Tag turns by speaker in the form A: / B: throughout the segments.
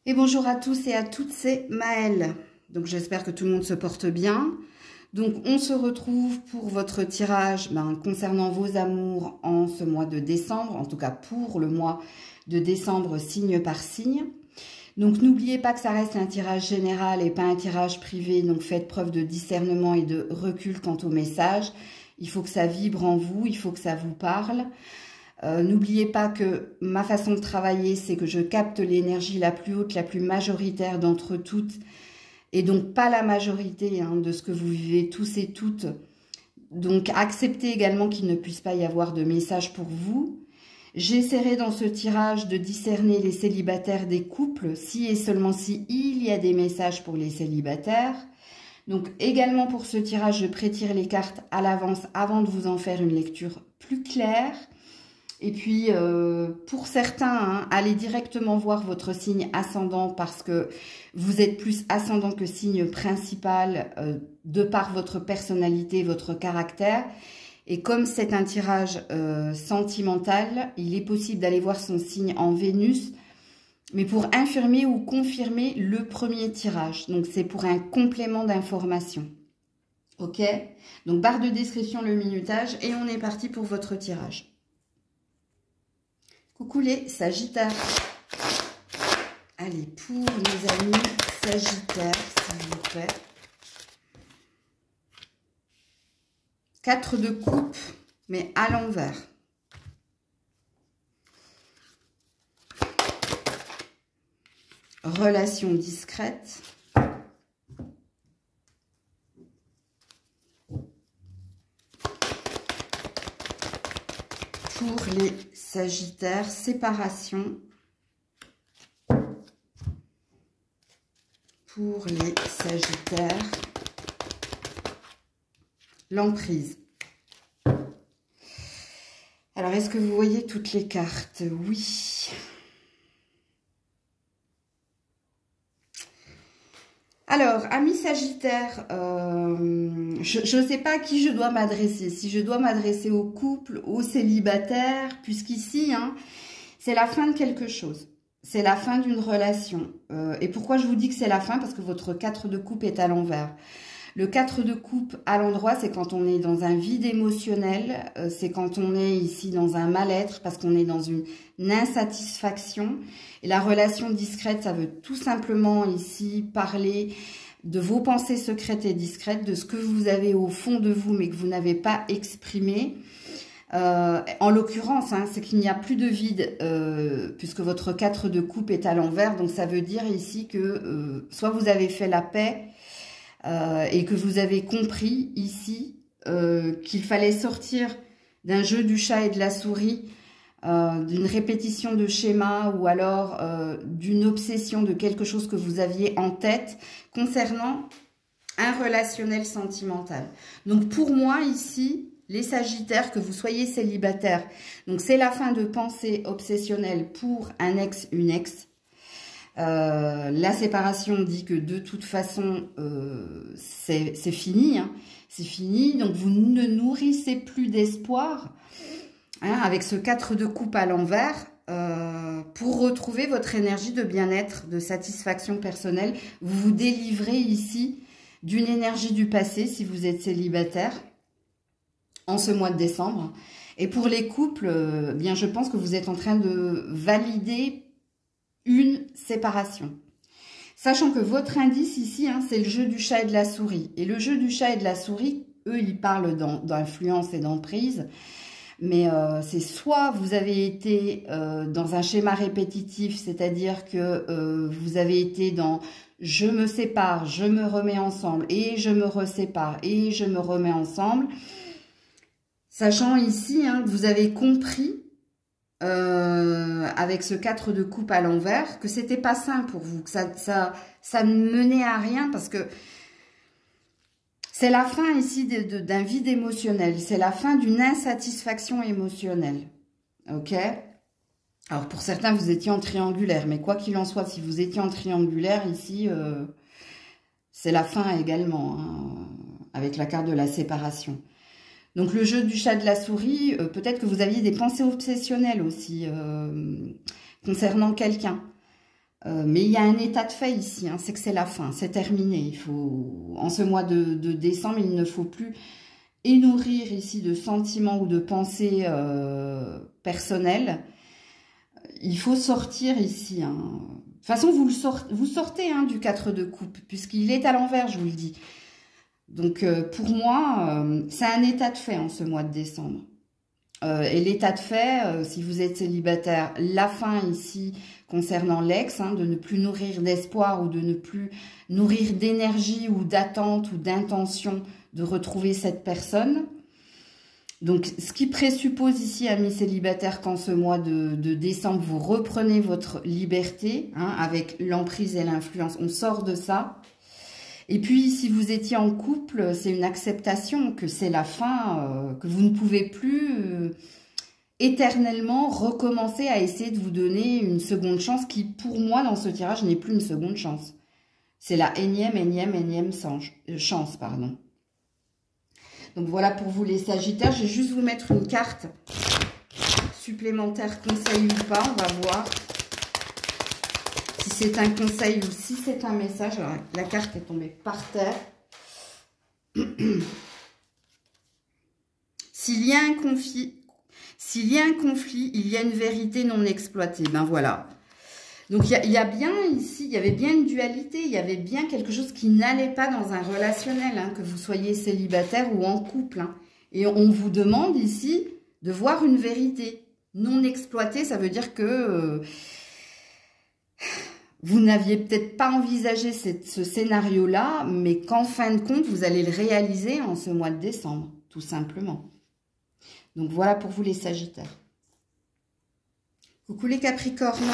A: Et bonjour à tous et à toutes, c'est Maëlle. Donc j'espère que tout le monde se porte bien. Donc on se retrouve pour votre tirage concernant vos amours en ce mois de décembre, en tout cas pour le mois de décembre signe par signe. Donc n'oubliez pas que ça reste un tirage général et pas un tirage privé, donc faites preuve de discernement et de recul quant au message. Il faut que ça vibre en vous, il faut que ça vous parle. N'oubliez pas que ma façon de travailler, c'est que je capte l'énergie la plus haute, la plus majoritaire d'entre toutes, et donc pas la majorité de ce que vous vivez tous et toutes. Donc acceptez également qu'il ne puisse pas y avoir de message pour vous. J'essaierai dans ce tirage de discerner les célibataires des couples, si et seulement si il y a des messages pour les célibataires. Donc également pour ce tirage, je prétire les cartes à l'avance avant de vous en faire une lecture plus claire. Et puis, pour certains, allez directement voir votre signe ascendant parce que vous êtes plus ascendant que signe principal de par votre personnalité, votre caractère. Et comme c'est un tirage sentimental, il est possible d'aller voir son signe en Vénus, mais pour infirmer ou confirmer le premier tirage. Donc, c'est pour un complément d'information. Ok? Donc, barre de description, le minutage, et on est parti pour votre tirage. Coucou les Sagittaires. Allez, pour nos amis Sagittaires, s'il vous plaît. 4 de coupe, mais à l'envers. Relation discrète. Pour les Sagittaires, séparation. Pour les Sagittaires, l'emprise. Alors, est-ce que vous voyez toutes les cartes? Oui. Alors, amis Sagittaires, je ne sais pas à qui je dois m'adresser. Si je dois m'adresser au couple, aux célibataires, puisqu'ici, c'est la fin de quelque chose. C'est la fin d'une relation. Et pourquoi je vous dis que c'est la fin? Parce que votre 4 de coupe est à l'envers. Le 4 de coupe à l'endroit, c'est quand on est dans un vide émotionnel, c'est quand on est ici dans un mal-être, parce qu'on est dans une insatisfaction. Et la relation discrète, ça veut tout simplement ici parler de vos pensées secrètes et discrètes, de ce que vous avez au fond de vous, mais que vous n'avez pas exprimé. En l'occurrence, c'est qu'il n'y a plus de vide, puisque votre 4 de coupe est à l'envers. Donc ça veut dire ici que soit vous avez fait la paix, et que vous avez compris ici qu'il fallait sortir d'un jeu du chat et de la souris, d'une répétition de schéma ou alors d'une obsession de quelque chose que vous aviez en tête concernant un relationnel sentimental. Donc pour moi ici, les Sagittaires, que vous soyez célibataire, donc c'est la fin de pensée obsessionnelle pour un ex, une ex. La séparation dit que de toute façon, c'est fini. C'est fini, donc vous ne nourrissez plus d'espoir avec ce 4 de coupe à l'envers pour retrouver votre énergie de bien-être, de satisfaction personnelle. Vous vous délivrez ici d'une énergie du passé si vous êtes célibataire en ce mois de décembre. Et pour les couples, bien je pense que vous êtes en train de valider une séparation. Sachant que votre indice ici, c'est le jeu du chat et de la souris. Et le jeu du chat et de la souris, eux, ils parlent d'influence et d'emprise. Mais c'est soit vous avez été dans un schéma répétitif, c'est-à-dire que vous avez été dans « je me sépare, je me remets ensemble et je me resépare et je me remets ensemble ». Sachant ici que vous avez compris avec ce 4 de coupe à l'envers, que c'était pas sain pour vous, que ça ne menait à rien, parce que c'est la fin ici d'un vide émotionnel, c'est la fin d'une insatisfaction émotionnelle, ok? Alors pour certains, vous étiez en triangulaire, mais quoi qu'il en soit, si vous étiez en triangulaire, ici, c'est la fin également, avec la carte de la séparation. Donc le jeu du chat de la souris, peut-être que vous aviez des pensées obsessionnelles aussi concernant quelqu'un. Mais il y a un état de fait ici, hein, c'est que c'est la fin, c'est terminé. Il faut, en ce mois de décembre, il ne faut plus nourrir ici de sentiments ou de pensées personnelles. Il faut sortir ici. Hein. De toute façon, vous sortez hein, du 4 de coupe, puisqu'il est à l'envers, je vous le dis. Donc, pour moi, c'est un état de fait en ce mois de décembre. Et l'état de fait, si vous êtes célibataire, la fin ici concernant l'ex, hein, de ne plus nourrir d'espoir ou de ne plus nourrir d'énergie ou d'attente ou d'intention de retrouver cette personne. Donc, ce qui présuppose ici, amis célibataires, qu'en ce mois de décembre, vous reprenez votre liberté, hein, avec l'emprise et l'influence. On sort de ça. Et puis, si vous étiez en couple, c'est une acceptation que c'est la fin, que vous ne pouvez plus éternellement recommencer à essayer de vous donner une seconde chance qui, pour moi, dans ce tirage, n'est plus une seconde chance. C'est la énième chance, pardon. Donc, voilà pour vous les Sagittaires. Je vais juste vous mettre une carte supplémentaire, conseil ou pas, on va voir. Si c'est un conseil ou si c'est un message. Alors, la carte est tombée par terre. S'il y a un conflit, il y a une vérité non exploitée. Ben voilà. Donc, il y a bien ici, il y avait bien une dualité, il y avait bien quelque chose qui n'allait pas dans un relationnel, hein, que vous soyez célibataire ou en couple. Hein. Et on vous demande ici de voir une vérité non exploitée. Ça veut dire que... vous n'aviez peut-être pas envisagé ce scénario-là, mais qu'en fin de compte, vous allez le réaliser en ce mois de décembre, tout simplement. Donc, voilà pour vous les Sagittaires. Coucou les Capricornes.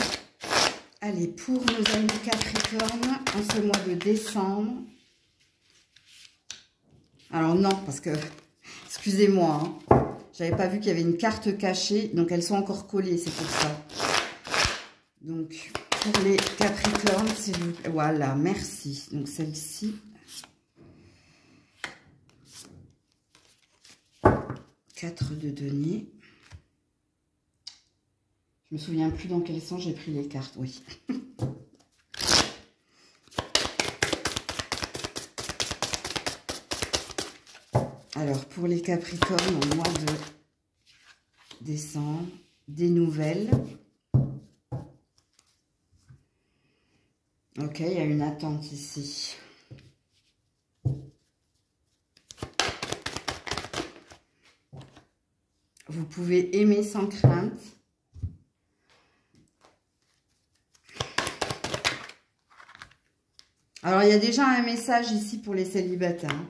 A: Allez, pour nos amis Capricornes, en ce mois de décembre. Alors non, parce que, excusez-moi, hein, j'avais pas vu qu'il y avait une carte cachée, donc elles sont encore collées, c'est pour ça. Donc... pour les Capricornes, s'il vous plaît. Voilà, merci. Donc, celle-ci. 4 de denier. Je me souviens plus dans quel sens j'ai pris les cartes, oui. Alors, pour les Capricornes, au mois de décembre, des nouvelles. Ok, il y a une attente ici. Vous pouvez aimer sans crainte. Alors, il y a déjà un message ici pour les célibataires.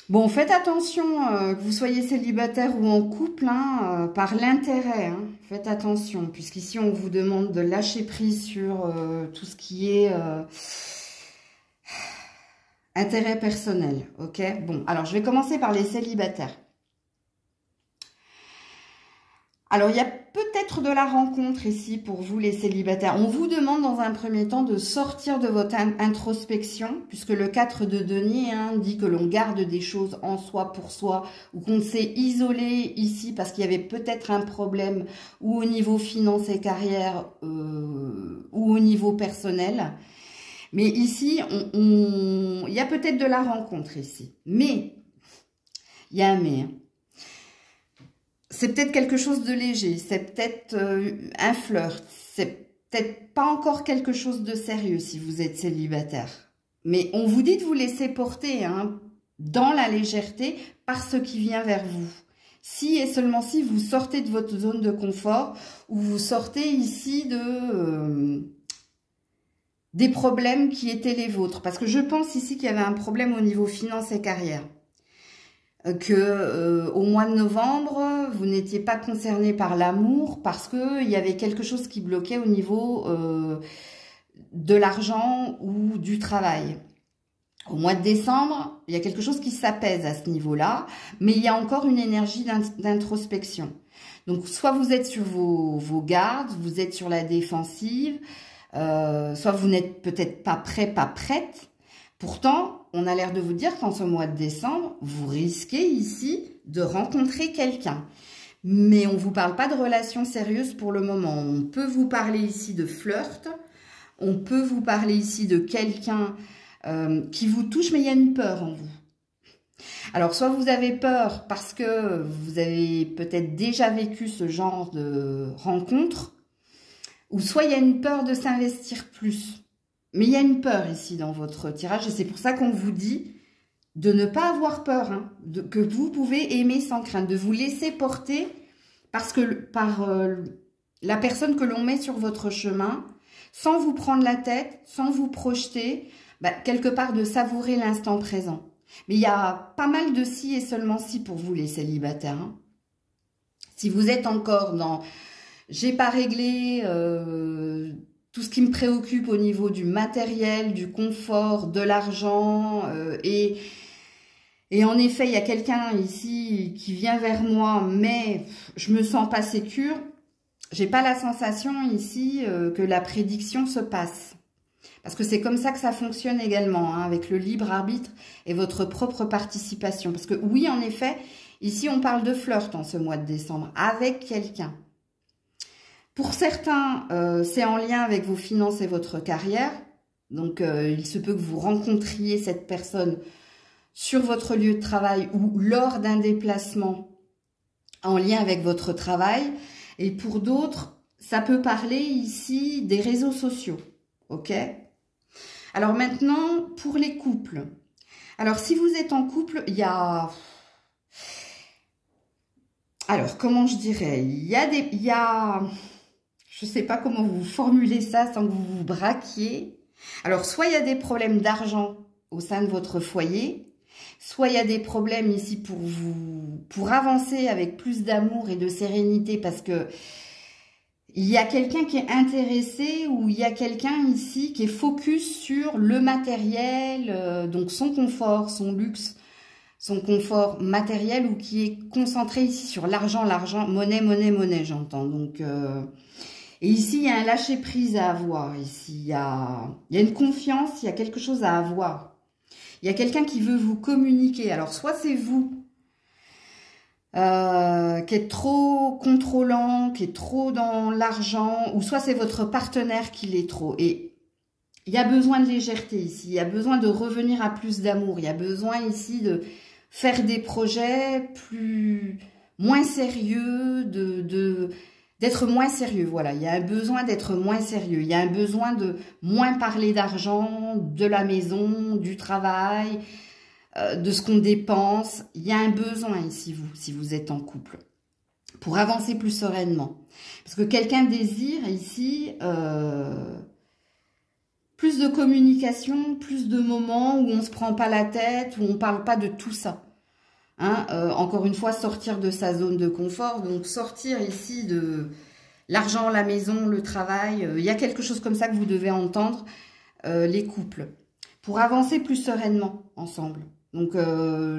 A: Bon, faites attention, que vous soyez célibataire ou en couple, hein, par l'intérêt. Hein, faites attention, puisqu'ici, on vous demande de lâcher prise sur tout ce qui est intérêt personnel. Ok, bon, alors je vais commencer par les célibataires. Alors, il y a peut-être de la rencontre ici pour vous, les célibataires. On vous demande dans un premier temps de sortir de votre introspection, puisque le 4 de denier hein, dit que l'on garde des choses en soi pour soi, ou qu'on s'est isolé ici parce qu'il y avait peut-être un problème, ou au niveau finance et carrière, ou au niveau personnel. Mais ici, il y a peut-être de la rencontre ici. Mais, il y a un mais. C'est peut-être quelque chose de léger, c'est peut-être un flirt, c'est peut-être pas encore quelque chose de sérieux si vous êtes célibataire. Mais on vous dit de vous laisser porter hein, dans la légèreté par ce qui vient vers vous. Si et seulement si vous sortez de votre zone de confort ou vous sortez ici des problèmes qui étaient les vôtres. Parce que je pense ici qu'il y avait un problème au niveau finance et carrière. Au mois de novembre, vous n'étiez pas concerné par l'amour parce qu'il y avait quelque chose qui bloquait au niveau de l'argent ou du travail. Au mois de décembre, il y a quelque chose qui s'apaise à ce niveau-là, mais il y a encore une énergie d'introspection. Donc, soit vous êtes sur vos gardes, vous êtes sur la défensive, soit vous n'êtes peut-être pas prêt, pas prête. Pourtant, on a l'air de vous dire qu'en ce mois de décembre, vous risquez ici de rencontrer quelqu'un. Mais on ne vous parle pas de relations sérieuses pour le moment. On peut vous parler ici de flirt. On peut vous parler ici de quelqu'un qui vous touche, mais il y a une peur en vous. Alors, soit vous avez peur parce que vous avez peut-être déjà vécu ce genre de rencontre, ou soit il y a une peur de s'investir plus. Mais il y a une peur ici dans votre tirage, et c'est pour ça qu'on vous dit de ne pas avoir peur, hein, que vous pouvez aimer sans crainte, de vous laisser porter par la personne que l'on met sur votre chemin, sans vous prendre la tête, sans vous projeter, quelque part de savourer l'instant présent. Mais il y a pas mal de si et seulement si pour vous les célibataires. Hein. Si vous êtes encore dans « j'ai pas réglé tout ce qui me préoccupe au niveau du matériel, du confort, de l'argent et en effet, il y a quelqu'un ici qui vient vers moi, mais je me sens pas sécure. J'ai pas la sensation ici que la prédiction se passe. Parce que c'est comme ça que ça fonctionne également, hein, avec le libre arbitre et votre propre participation. Parce que oui, en effet, ici, on parle de flirt en ce mois de décembre, avec quelqu'un. Pour certains, c'est en lien avec vos finances et votre carrière. Donc, il se peut que vous rencontriez cette personne sur votre lieu de travail ou lors d'un déplacement en lien avec votre travail. Et pour d'autres, ça peut parler ici des réseaux sociaux. Ok ? Alors maintenant, pour les couples. Alors, si vous êtes en couple, il y a... Alors, comment je dirais? Il y a... Je ne sais pas comment vous formulez ça sans que vous vous braquiez. Alors, soit il y a des problèmes d'argent au sein de votre foyer, soit il y a des problèmes ici pour avancer avec plus d'amour et de sérénité parce que il y a quelqu'un qui est intéressé ou il y a quelqu'un ici qui est focus sur le matériel, donc son confort, son luxe, son confort matériel ou qui est concentré ici sur l'argent, monnaie, j'entends. Donc, et ici, il y a un lâcher-prise à avoir. Ici, il y a une confiance, il y a quelque chose à avoir. Il y a quelqu'un qui veut vous communiquer. Alors, soit c'est vous qui est trop contrôlant, qui est trop dans l'argent, ou soit c'est votre partenaire qui l'est trop. Et il y a besoin de légèreté ici, il y a besoin de revenir à plus d'amour, il y a besoin ici de faire des projets moins sérieux, d'être moins sérieux, voilà. Il y a un besoin d'être moins sérieux, il y a un besoin de moins parler d'argent, de la maison, du travail, de ce qu'on dépense. Il y a un besoin ici, si vous êtes en couple, pour avancer plus sereinement. Parce que quelqu'un désire ici plus de communication, plus de moments où on ne se prend pas la tête, où on ne parle pas de tout ça. Hein, encore une fois, sortir de sa zone de confort, donc sortir ici de l'argent, la maison, le travail. Il y a quelque chose comme ça que vous devez entendre, les couples, pour avancer plus sereinement ensemble. Donc,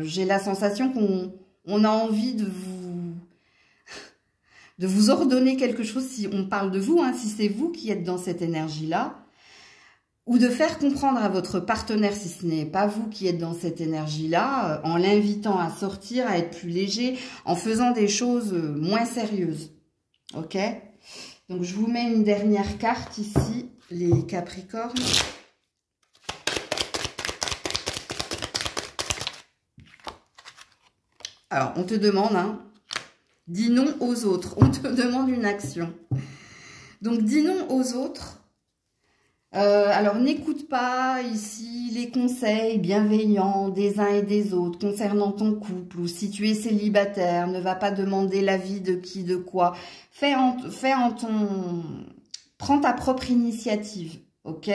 A: j'ai la sensation qu'on a envie de vous ordonner quelque chose, si on parle de vous, hein, si c'est vous qui êtes dans cette énergie-là, ou de faire comprendre à votre partenaire, si ce n'est pas vous qui êtes dans cette énergie-là, en l'invitant à sortir, à être plus léger, en faisant des choses moins sérieuses. Ok? Donc, je vous mets une dernière carte ici, les Capricornes. Alors, on te demande, hein, dis non aux autres. On te demande une action. Donc, dis non aux autres. Alors, n'écoute pas ici les conseils bienveillants des uns et des autres concernant ton couple. Ou si tu es célibataire, ne va pas demander l'avis de qui, de quoi. Prends ta propre initiative, ok?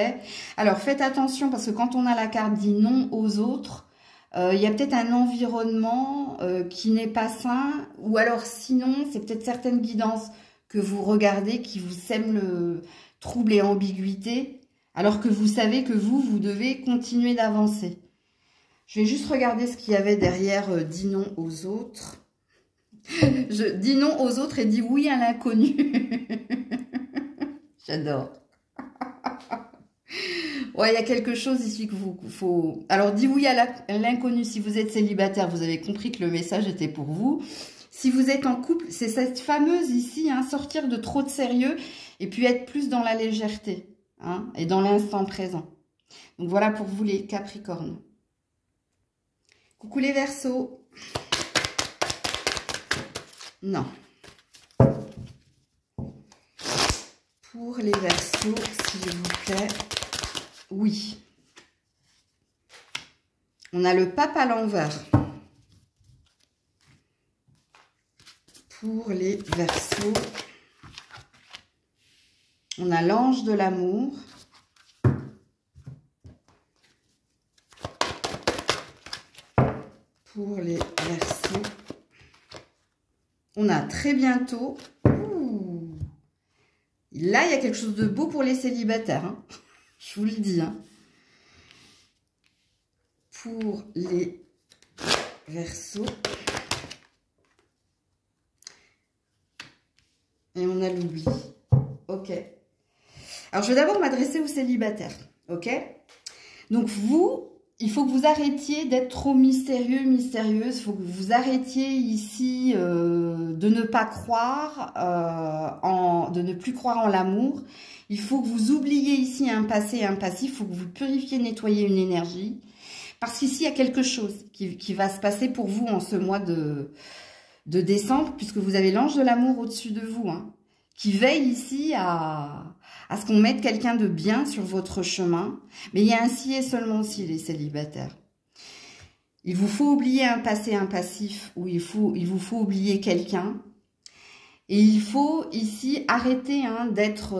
A: Alors, faites attention parce que quand on a la carte dit non aux autres, il y a peut-être un environnement qui n'est pas sain, ou alors sinon, c'est peut-être certaines guidances que vous regardez qui vous sèment le trouble et ambiguïté, alors que vous savez que vous devez continuer d'avancer. Je vais juste regarder ce qu'il y avait derrière dis non aux autres. Je dis non aux autres et dis oui à l'inconnu. J'adore. Ouais, il y a quelque chose ici que Alors, dis oui à l'inconnu. Si vous êtes célibataire, vous avez compris que le message était pour vous. Si vous êtes en couple, c'est cette fameuse ici, hein, sortir de trop de sérieux et puis être plus dans la légèreté, hein, et dans l'instant présent. Donc voilà pour vous les Capricornes. Coucou les Verseaux. Non. Pour les Verseaux, s'il vous plaît, oui. On a le pape à l'envers. Pour les Verseaux, on a l'ange de l'amour. Pour les Verseaux, on a très bientôt. Ouh, là, il y a quelque chose de beau pour les célibataires. Hein. Je vous le dis. Hein. Pour les Verseaux. Et on a l'oubli. Ok. Alors, je vais d'abord m'adresser aux célibataires. Ok. Donc, vous, il faut que vous arrêtiez d'être trop mystérieux, mystérieuse. Il faut que vous arrêtiez ici de ne pas croire, de ne plus croire en l'amour. Il faut que vous oubliez ici un passé, un passif. Il faut que vous purifiez, nettoyez une énergie. Parce qu'ici, il y a quelque chose qui va se passer pour vous en ce mois de décembre, puisque vous avez l'ange de l'amour au-dessus de vous, hein, qui veille ici à ce qu'on mette quelqu'un de bien sur votre chemin. Mais il y a un si et seulement si, les célibataires. Il vous faut oublier un passé, un passif, ou il vous faut oublier quelqu'un. Et il faut ici arrêter, hein, d'être...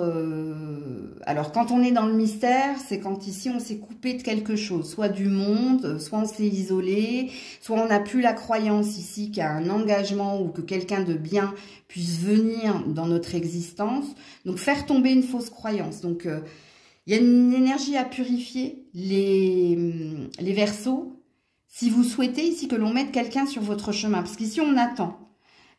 A: Alors, quand on est dans le mystère, c'est quand ici on s'est coupé de quelque chose. Soit du monde, soit on s'est isolé, soit on n'a plus la croyance ici qu'il y a un engagement ou que quelqu'un de bien puisse venir dans notre existence. Donc, faire tomber une fausse croyance. Donc, il y a une énergie à purifier, les Verseaux, si vous souhaitez ici que l'on mette quelqu'un sur votre chemin. Parce qu'ici, on attend.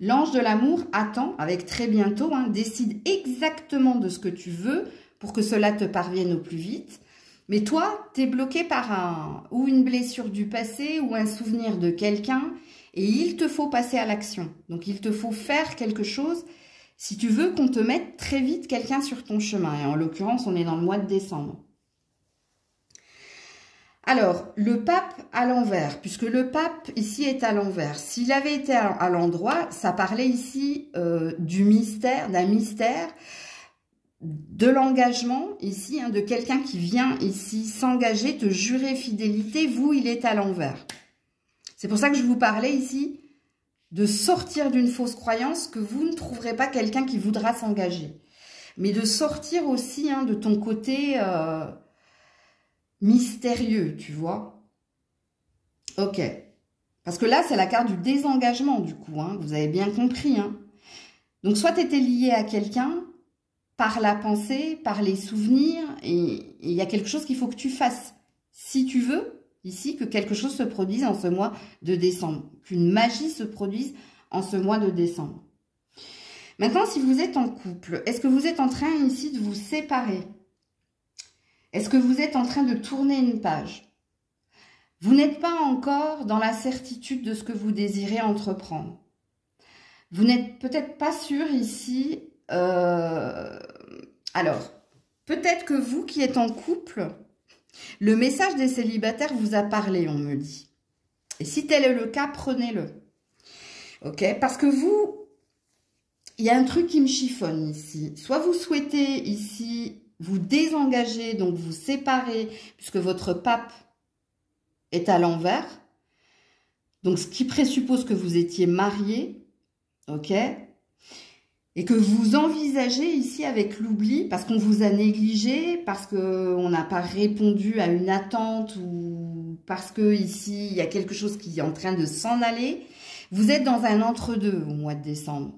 A: L'ange de l'amour attend, avec très bientôt, hein, décide exactement de ce que tu veux pour que cela te parvienne au plus vite. Mais toi, tu es bloqué par ou une blessure du passé ou un souvenir de quelqu'un et il te faut passer à l'action. Donc, il te faut faire quelque chose si tu veux qu'on te mette très vite quelqu'un sur ton chemin. Et en l'occurrence, on est dans le mois de décembre. Alors, le pape à l'envers, puisque le pape ici est à l'envers. S'il avait été à l'endroit, ça parlait ici du mystère, d'un mystère, de l'engagement ici, hein, de quelqu'un qui vient ici s'engager, te jurer fidélité. Vous, il est à l'envers. C'est pour ça que je vous parlais ici de sortir d'une fausse croyance que vous ne trouverez pas quelqu'un qui voudra s'engager. Mais de sortir aussi, hein, de ton côté... mystérieux, tu vois. Ok. Parce que là, c'est la carte du désengagement, du coup. Hein, vous avez bien compris. Hein. Donc, soit tu étais lié à quelqu'un par la pensée, par les souvenirs, et il y a quelque chose qu'il faut que tu fasses. Si tu veux, ici, que quelque chose se produise en ce mois de décembre. Qu'une magie se produise en ce mois de décembre. Maintenant, si vous êtes en couple, est-ce que vous êtes en train ici de vous séparer ? Est-ce que vous êtes en train de tourner une page? Vous n'êtes pas encore dans la certitude de ce que vous désirez entreprendre. Vous n'êtes peut-être pas sûr ici. Alors, peut-être que vous qui êtes en couple, le message des célibataires vous a parlé, on me dit. Et si tel est le cas, prenez-le. Ok? Parce que vous, il y a un truc qui me chiffonne ici. Soit vous souhaitez ici... vous désengagez, donc vous séparez, puisque votre pape est à l'envers. Donc, ce qui présuppose que vous étiez marié, ok? Et que vous envisagez ici avec l'oubli, parce qu'on vous a négligé, parce qu'on n'a pas répondu à une attente, ou parce que ici, il y a quelque chose qui est en train de s'en aller. Vous êtes dans un entre-deux au mois de décembre.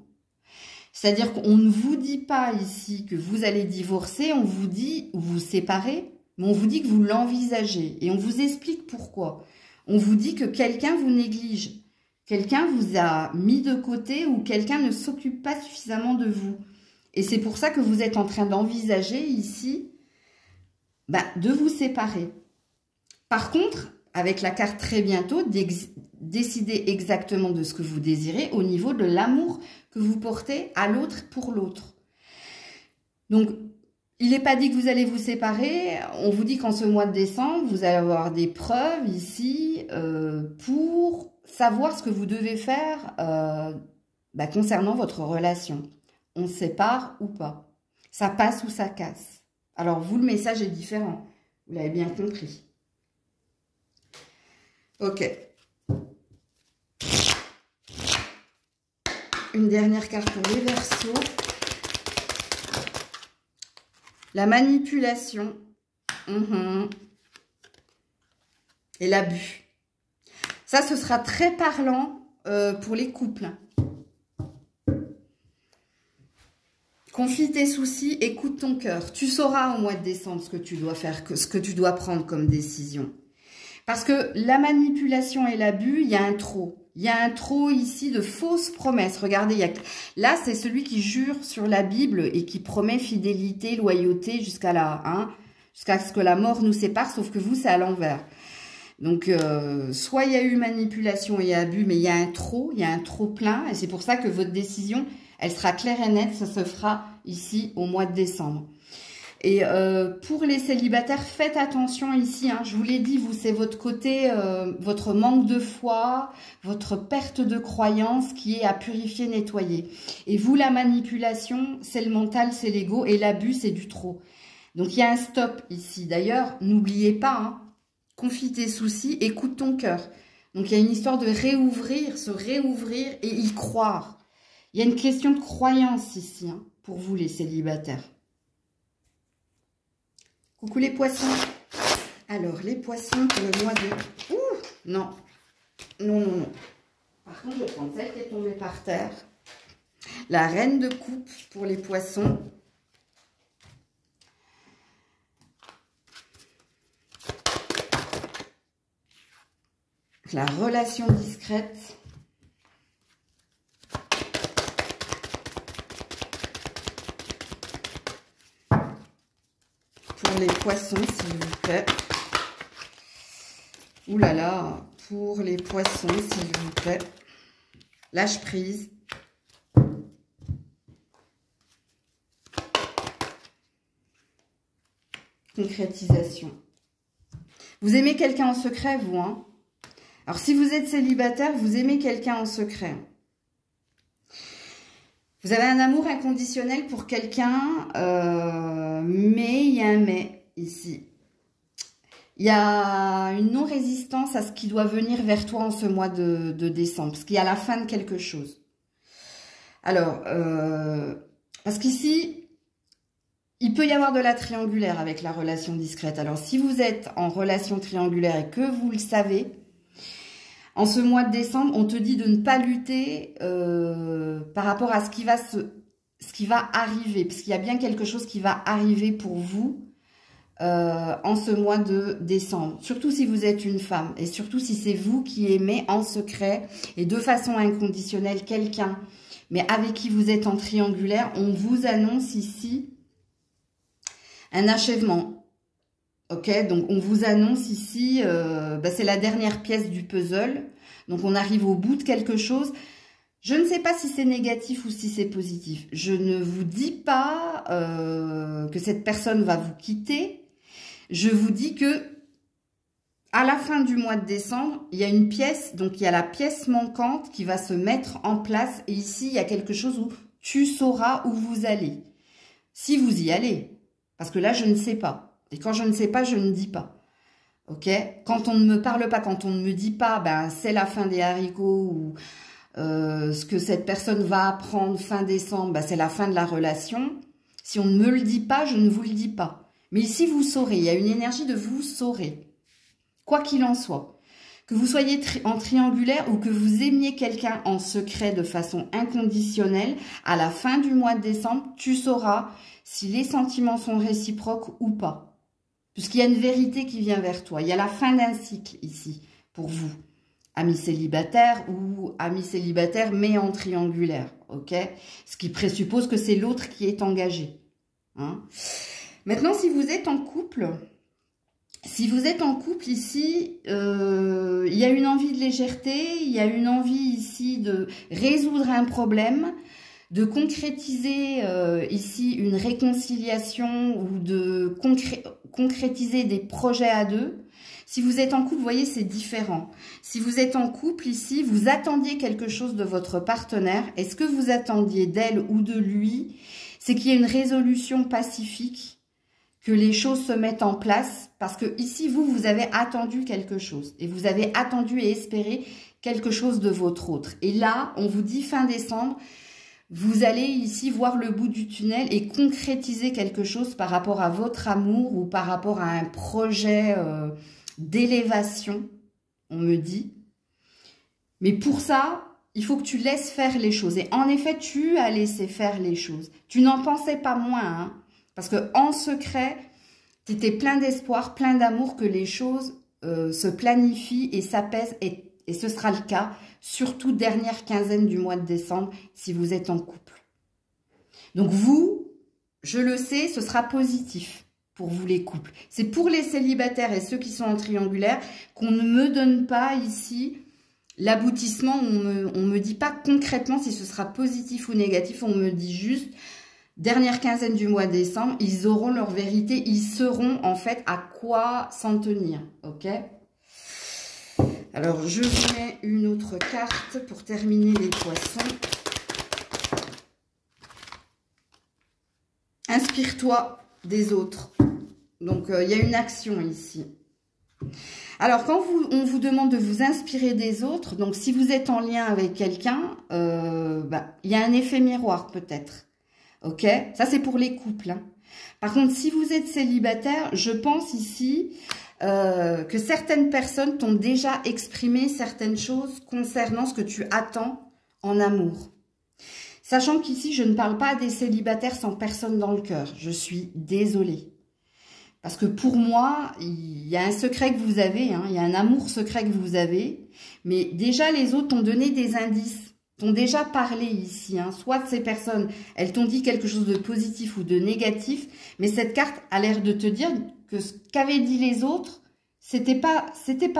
A: C'est-à-dire qu'on ne vous dit pas ici que vous allez divorcer, on vous dit, ou vous séparez, mais on vous dit que vous l'envisagez. Et on vous explique pourquoi. On vous dit que quelqu'un vous néglige. Quelqu'un vous a mis de côté ou quelqu'un ne s'occupe pas suffisamment de vous. Et c'est pour ça que vous êtes en train d'envisager ici de vous séparer. Par contre, avec la carte très bientôt, décider exactement de ce que vous désirez au niveau de l'amour que vous portez à l'autre pour l'autre. Donc, il n'est pas dit que vous allez vous séparer. On vous dit qu'en ce mois de décembre, vous allez avoir des preuves ici pour savoir ce que vous devez faire concernant votre relation. On se sépare ou pas. Ça passe ou ça casse. Alors, vous, le message est différent. Vous l'avez bien compris. Ok. Une dernière carte pour les Verseaux. La manipulation. Et l'abus. Ça, ce sera très parlant pour les couples. Confie tes soucis, écoute ton cœur. Tu sauras au mois de décembre ce que tu dois faire, ce que tu dois prendre comme décision. Parce que la manipulation et l'abus, il y a un trop. Il y a un trop ici de fausses promesses. Regardez, là, c'est celui qui jure sur la Bible et qui promet fidélité, loyauté jusqu'à jusqu'à ce que la mort nous sépare, sauf que vous, c'est à l'envers. Donc, soit il y a eu manipulation et abus, mais il y a un trop plein. Et c'est pour ça que votre décision, elle sera claire et nette. Ça se fera ici au mois de décembre. Et pour les célibataires, faites attention ici. Je vous l'ai dit, vous, c'est votre côté, votre manque de foi, votre perte de croyance qui est à purifier, nettoyer. Et vous, la manipulation, c'est le mental, c'est l'ego. Et l'abus, c'est du trop. Donc, il y a un stop ici. D'ailleurs, n'oubliez pas, confie tes soucis, écoute ton cœur. Donc, il y a une histoire de réouvrir, se réouvrir et y croire. Il y a une question de croyance ici, pour vous, les célibataires. Coucou les poissons. Alors, les poissons pour le mois de... Ouh, non. Non. Par contre, je vais prendre celle qui est tombée par terre. La reine de coupe pour les poissons. La relation discrète. Pour les poissons, s'il vous plaît. Ouh là là, pour les poissons, s'il vous plaît. Lâche prise. Concrétisation. Vous aimez quelqu'un en secret, vous, Alors, si vous êtes célibataire, vous aimez quelqu'un en secret. Vous avez un amour inconditionnel pour quelqu'un, mais il y a un mais ici. Il y a une non-résistance à ce qui doit venir vers toi en ce mois de décembre, parce qu'il y a la fin de quelque chose. Alors, parce qu'ici, il peut y avoir de la triangulaire avec la relation discrète. Alors, si vous êtes en relation triangulaire et que vous le savez, en ce mois de décembre, on te dit de ne pas lutter par rapport à ce qui va arriver. Parce qu'il y a bien quelque chose qui va arriver pour vous en ce mois de décembre. Surtout si vous êtes une femme. Et surtout si c'est vous qui aimez en secret et de façon inconditionnelle quelqu'un. Mais avec qui vous êtes en triangulaire, on vous annonce ici un achèvement. Ok, donc on vous annonce ici, c'est la dernière pièce du puzzle. Donc on arrive au bout de quelque chose. Je ne sais pas si c'est négatif ou si c'est positif. Je ne vous dis pas que cette personne va vous quitter. Je vous dis que à la fin du mois de décembre, il y a une pièce, donc il y a la pièce manquante qui va se mettre en place. Et ici, il y a quelque chose où tu sauras où vous allez. Si vous y allez. Parce que là, je ne sais pas. Et quand je ne sais pas, je ne dis pas. Ok? Quand on ne me parle pas, quand on ne me dit pas, c'est la fin des haricots ou ce que cette personne va apprendre fin décembre, c'est la fin de la relation. Si on ne me le dit pas, je ne vous le dis pas. Mais ici, vous saurez. Il y a une énergie de vous saurez. Quoi qu'il en soit. Que vous soyez en triangulaire ou que vous aimiez quelqu'un en secret de façon inconditionnelle, à la fin du mois de décembre, tu sauras si les sentiments sont réciproques ou pas. Puisqu'il y a une vérité qui vient vers toi. Il y a la fin d'un cycle ici, pour vous. Amis célibataires ou amis célibataires, mais en triangulaire. Ok? Ce qui présuppose que c'est l'autre qui est engagé. Maintenant, si vous êtes en couple, Si vous êtes en couple ici, il y a une envie de légèreté, il y a une envie ici de résoudre un problème, de concrétiser ici une réconciliation ou de concrétiser des projets à deux. Si vous êtes en couple, vous voyez, c'est différent. Si vous êtes en couple ici, vous attendiez quelque chose de votre partenaire. Et ce que vous attendiez d'elle ou de lui, c'est qu'il y ait une résolution pacifique, que les choses se mettent en place, parce que ici, vous avez attendu quelque chose, et vous avez attendu et espéré quelque chose de votre autre. Et là, on vous dit fin décembre, vous allez ici voir le bout du tunnel et concrétiser quelque chose par rapport à votre amour ou par rapport à un projet d'élévation, on me dit. Mais pour ça, il faut que tu laisses faire les choses. Et en effet, tu as laissé faire les choses. Tu n'en pensais pas moins, hein. Parce qu'en secret, tu étais plein d'espoir, plein d'amour que les choses se planifient et s'apaisent. Et ce sera le cas, surtout dernière quinzaine du mois de décembre, si vous êtes en couple. Donc vous, je le sais, ce sera positif pour vous les couples. C'est pour les célibataires et ceux qui sont en triangulaire qu'on ne me donne pas ici l'aboutissement. On me dit pas concrètement si ce sera positif ou négatif. On me dit juste... Dernière quinzaine du mois de décembre, ils auront leur vérité, ils sauront en fait à quoi s'en tenir, ok? Alors, je vous mets une autre carte pour terminer les poissons. Inspire-toi des autres. Donc, il y a une action ici. Alors, quand on vous demande de vous inspirer des autres, donc si vous êtes en lien avec quelqu'un, il y a un effet miroir peut-être. Ok, ça c'est pour les couples. Hein. Par contre, si vous êtes célibataire, je pense ici que certaines personnes t'ont déjà exprimé certaines choses concernant ce que tu attends en amour. Sachant qu'ici, je ne parle pas des célibataires sans personne dans le cœur. Je suis désolée. Parce que pour moi, il y a un secret que vous avez, hein, il y a un amour secret que vous avez. Mais déjà, les autres t'ont donné des indices. T'ont déjà parlé ici, hein. Soit ces personnes, elles t'ont dit quelque chose de positif ou de négatif, mais cette carte a l'air de te dire que ce qu'avaient dit les autres, c'était pas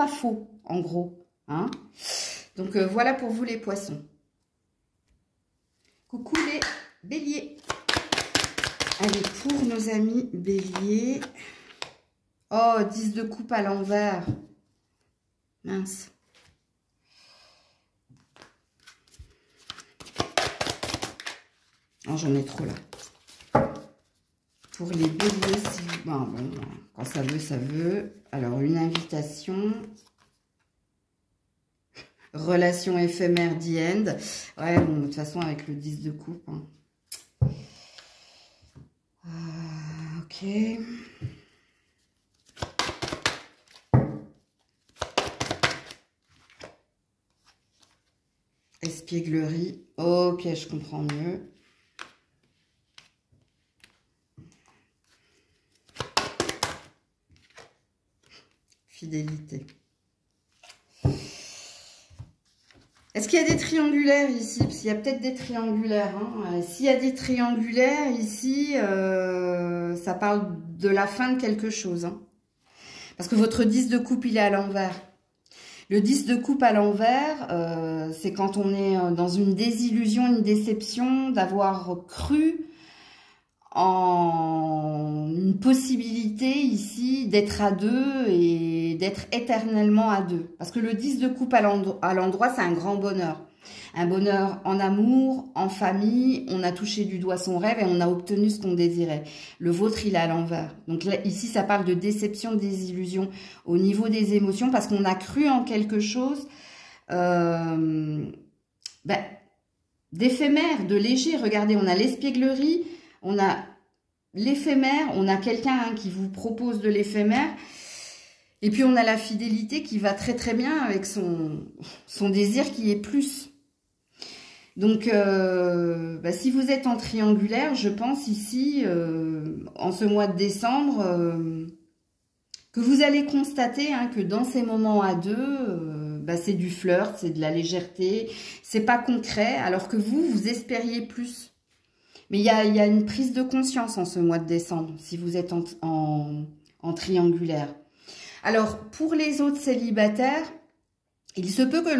A: faux, en gros, hein. Donc voilà pour vous les poissons. Coucou les béliers. Allez, pour nos amis béliers. Oh, 10 de coupe à l'envers. Mince. Oh, j'en ai trop là. Pour les béliers, si... bon, quand ça veut, ça veut. Alors, une invitation. Relation éphémère, the end. Ouais, bon, de toute façon, avec le 10 de coupe. Hein. Ok. Espièglerie. Ok, je comprends mieux. Fidélité. Est-ce qu'il y a des triangulaires ici? Parce qu'il y a peut-être des triangulaires. Hein. S'il y a des triangulaires ici, ça parle de la fin de quelque chose. Hein. Parce que votre 10 de coupe, il est à l'envers. Le 10 de coupe à l'envers, c'est quand on est dans une désillusion, une déception, d'avoir cru en une possibilité ici d'être à deux et d'être éternellement à deux. Parce que le 10 de coupe à l'endroit, c'est un grand bonheur. Un bonheur en amour, en famille, on a touché du doigt son rêve et on a obtenu ce qu'on désirait. Le vôtre, il est à l'envers. Donc là, ici, ça parle de déception, de désillusion au niveau des émotions parce qu'on a cru en quelque chose d'éphémère, de léger. Regardez, on a l'espièglerie, on a l'éphémère, on a quelqu'un qui vous propose de l'éphémère. Et puis, on a la fidélité qui va très très bien avec son désir qui est plus. Donc, si vous êtes en triangulaire, je pense ici, en ce mois de décembre, que vous allez constater que dans ces moments à deux, c'est du flirt, c'est de la légèreté, c'est pas concret, alors que vous espériez plus. Mais il y a une prise de conscience en ce mois de décembre, si vous êtes en triangulaire. Alors, pour les autres célibataires, il se peut que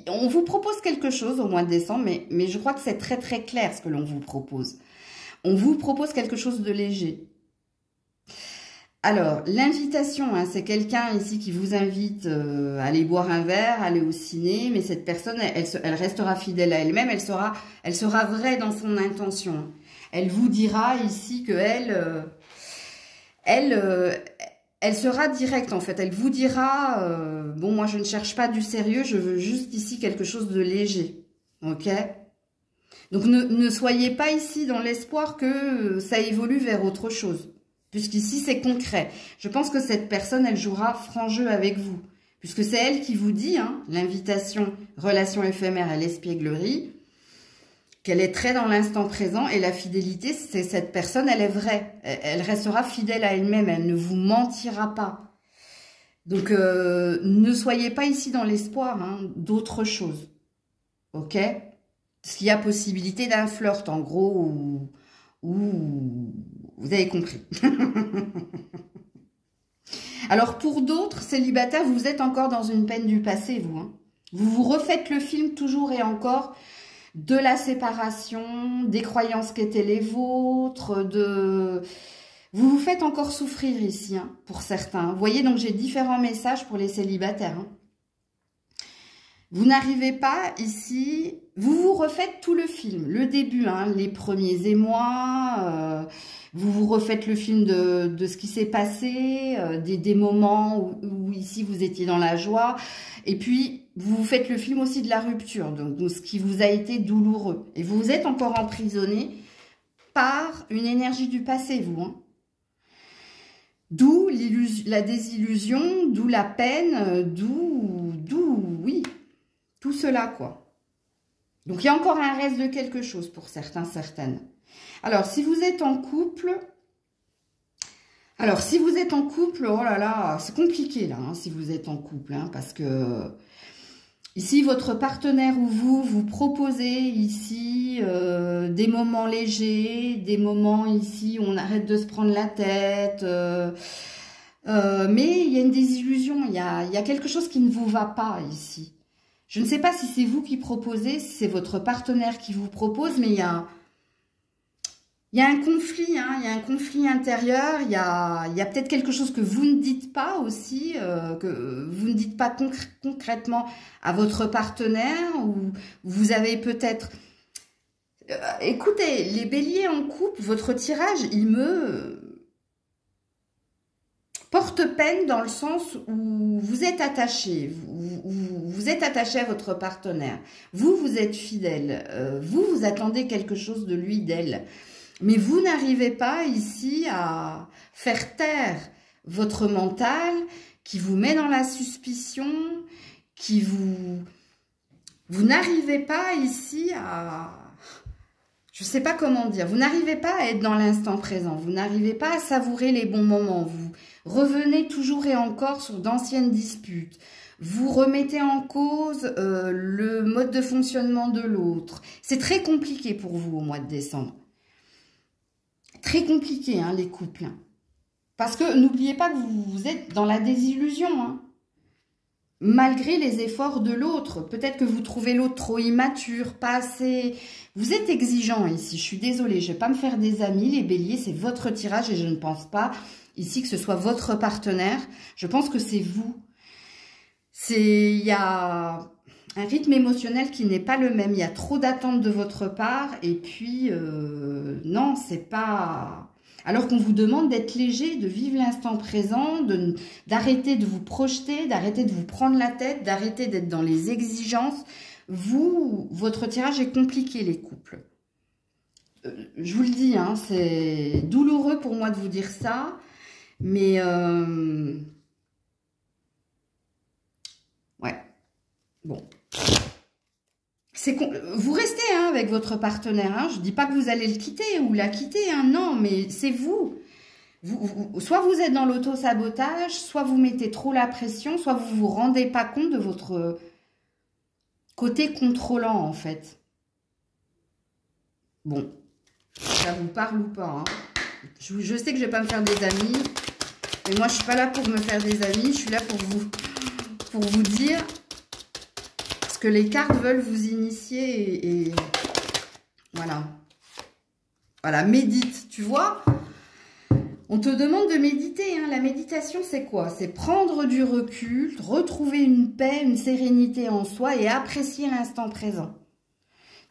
A: on vous propose quelque chose au mois de décembre, mais je crois que c'est très très clair ce que l'on vous propose. On vous propose quelque chose de léger. Alors, l'invitation, hein, c'est quelqu'un ici qui vous invite à aller boire un verre, aller au ciné, mais cette personne, elle restera fidèle à elle-même, elle sera vraie dans son intention. Elle vous dira ici que elle sera directe en fait. Elle vous dira, bon, moi je ne cherche pas du sérieux, je veux juste ici quelque chose de léger. Ok? Donc ne soyez pas ici dans l'espoir que ça évolue vers autre chose. Puisqu'ici c'est concret. Je pense que cette personne, elle jouera franc jeu avec vous. Puisque c'est elle qui vous dit, hein, l'invitation, relation éphémère à l'espièglerie, qu'elle est très dans l'instant présent, et la fidélité, c'est cette personne, elle est vraie. Elle restera fidèle à elle-même, elle ne vous mentira pas. Donc, ne soyez pas ici dans l'espoir hein, d'autre chose. Ok? Parce qu'il y a possibilité d'un flirt, en gros, ou vous avez compris. Alors, pour d'autres célibataires, vous êtes encore dans une peine du passé, vous. Hein. Vous vous refaites le film toujours et encore de la séparation, des croyances qui étaient les vôtres, Vous vous faites encore souffrir ici, hein, pour certains. Vous voyez, donc j'ai différents messages pour les célibataires. Hein. Vous n'arrivez pas ici... Vous vous refaites tout le film, le début, hein, les premiers émois... vous vous refaites le film de ce qui s'est passé, des moments où ici vous étiez dans la joie. Et puis, vous vous faites le film aussi de la rupture, donc ce qui vous a été douloureux. Et vous êtes encore emprisonné par une énergie du passé, vous. Hein. D'où la désillusion, d'où la peine, oui, tout cela, quoi. Donc, il y a encore un reste de quelque chose pour certains, certaines. Alors, si vous êtes en couple... oh là là, c'est compliqué là, hein, si vous êtes en couple, hein, parce que ici, votre partenaire ou vous proposez ici des moments légers, des moments ici où on arrête de se prendre la tête, mais il y a une désillusion, il y a quelque chose qui ne vous va pas ici. Je ne sais pas si c'est vous qui proposez, si c'est votre partenaire qui vous propose, mais il y a un conflit, hein, il y a un conflit intérieur, il y a peut-être quelque chose que vous ne dites pas aussi, que vous ne dites pas concrètement à votre partenaire, ou vous avez peut-être... écoutez, les béliers en couple, votre tirage, il me porte peine dans le sens où vous êtes attaché, vous êtes attaché à votre partenaire, vous êtes fidèle, vous attendez quelque chose de lui, d'elle. Mais vous n'arrivez pas ici à faire taire votre mental qui vous met dans la suspicion, qui vous n'arrivez pas ici à... Je ne sais pas comment dire. Vous n'arrivez pas à être dans l'instant présent. Vous n'arrivez pas à savourer les bons moments. Vous revenez toujours et encore sur d'anciennes disputes. Vous remettez en cause le mode de fonctionnement de l'autre. C'est très compliqué pour vous au mois de décembre. Très compliqué, hein, les couples. Parce que n'oubliez pas que vous êtes dans la désillusion. Hein. Malgré les efforts de l'autre. Peut-être que vous trouvez l'autre trop immature, pas assez... Vous êtes exigeant ici. Je suis désolée, je ne vais pas me faire des amis. Les béliers, c'est votre tirage et je ne pense pas ici que ce soit votre partenaire. Je pense que c'est vous. Il y a un rythme émotionnel qui n'est pas le même. Il y a trop d'attentes de votre part. Et puis, non, c'est pas... Alors qu'on vous demande d'être léger, de vivre l'instant présent, d'arrêter de vous projeter, d'arrêter de vous prendre la tête, d'arrêter d'être dans les exigences. Votre tirage est compliqué, les couples. Je vous le dis, hein, c'est douloureux pour moi de vous dire ça, mais... ouais, bon... Vous restez hein, avec votre partenaire. Hein. Je ne dis pas que vous allez le quitter ou la quitter. Hein. Non, mais c'est vous. Soit vous êtes dans l'auto-sabotage, soit vous mettez trop la pression, soit vous ne vous rendez pas compte de votre côté contrôlant, en fait. Bon, ça vous parle ou pas hein. Je sais que je ne vais pas me faire des amis. Et moi, je suis pas là pour me faire des amis. Je suis là pour vous dire ce que les cartes veulent vous initier. Et voilà. Voilà, médite, tu vois. On te demande de méditer. Hein. La méditation, c'est quoi? C'est prendre du recul, retrouver une paix, une sérénité en soi et apprécier l'instant présent.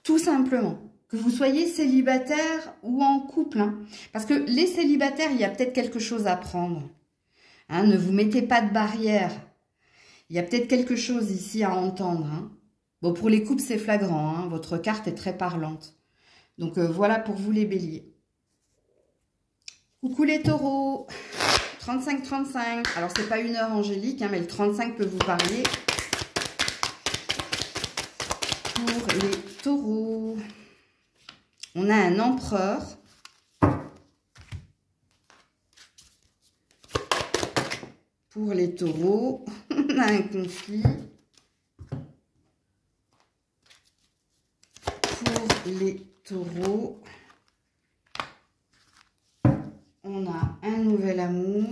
A: Tout simplement. Que vous soyez célibataire ou en couple. Hein. Parce que les célibataires, il y a peut-être quelque chose à prendre. Hein, ne vous mettez pas de barrière. Il y a peut-être quelque chose ici à entendre. Hein. Bon, pour les couples, c'est flagrant. Hein. Votre carte est très parlante. Donc, voilà pour vous les béliers. Coucou les taureaux. 35-35. Alors, c'est pas une heure angélique, hein, mais le 35 peut vous parler. Pour les taureaux. On a un empereur. Pour les taureaux, on a un conflit. Pour les taureaux, on a un nouvel amour.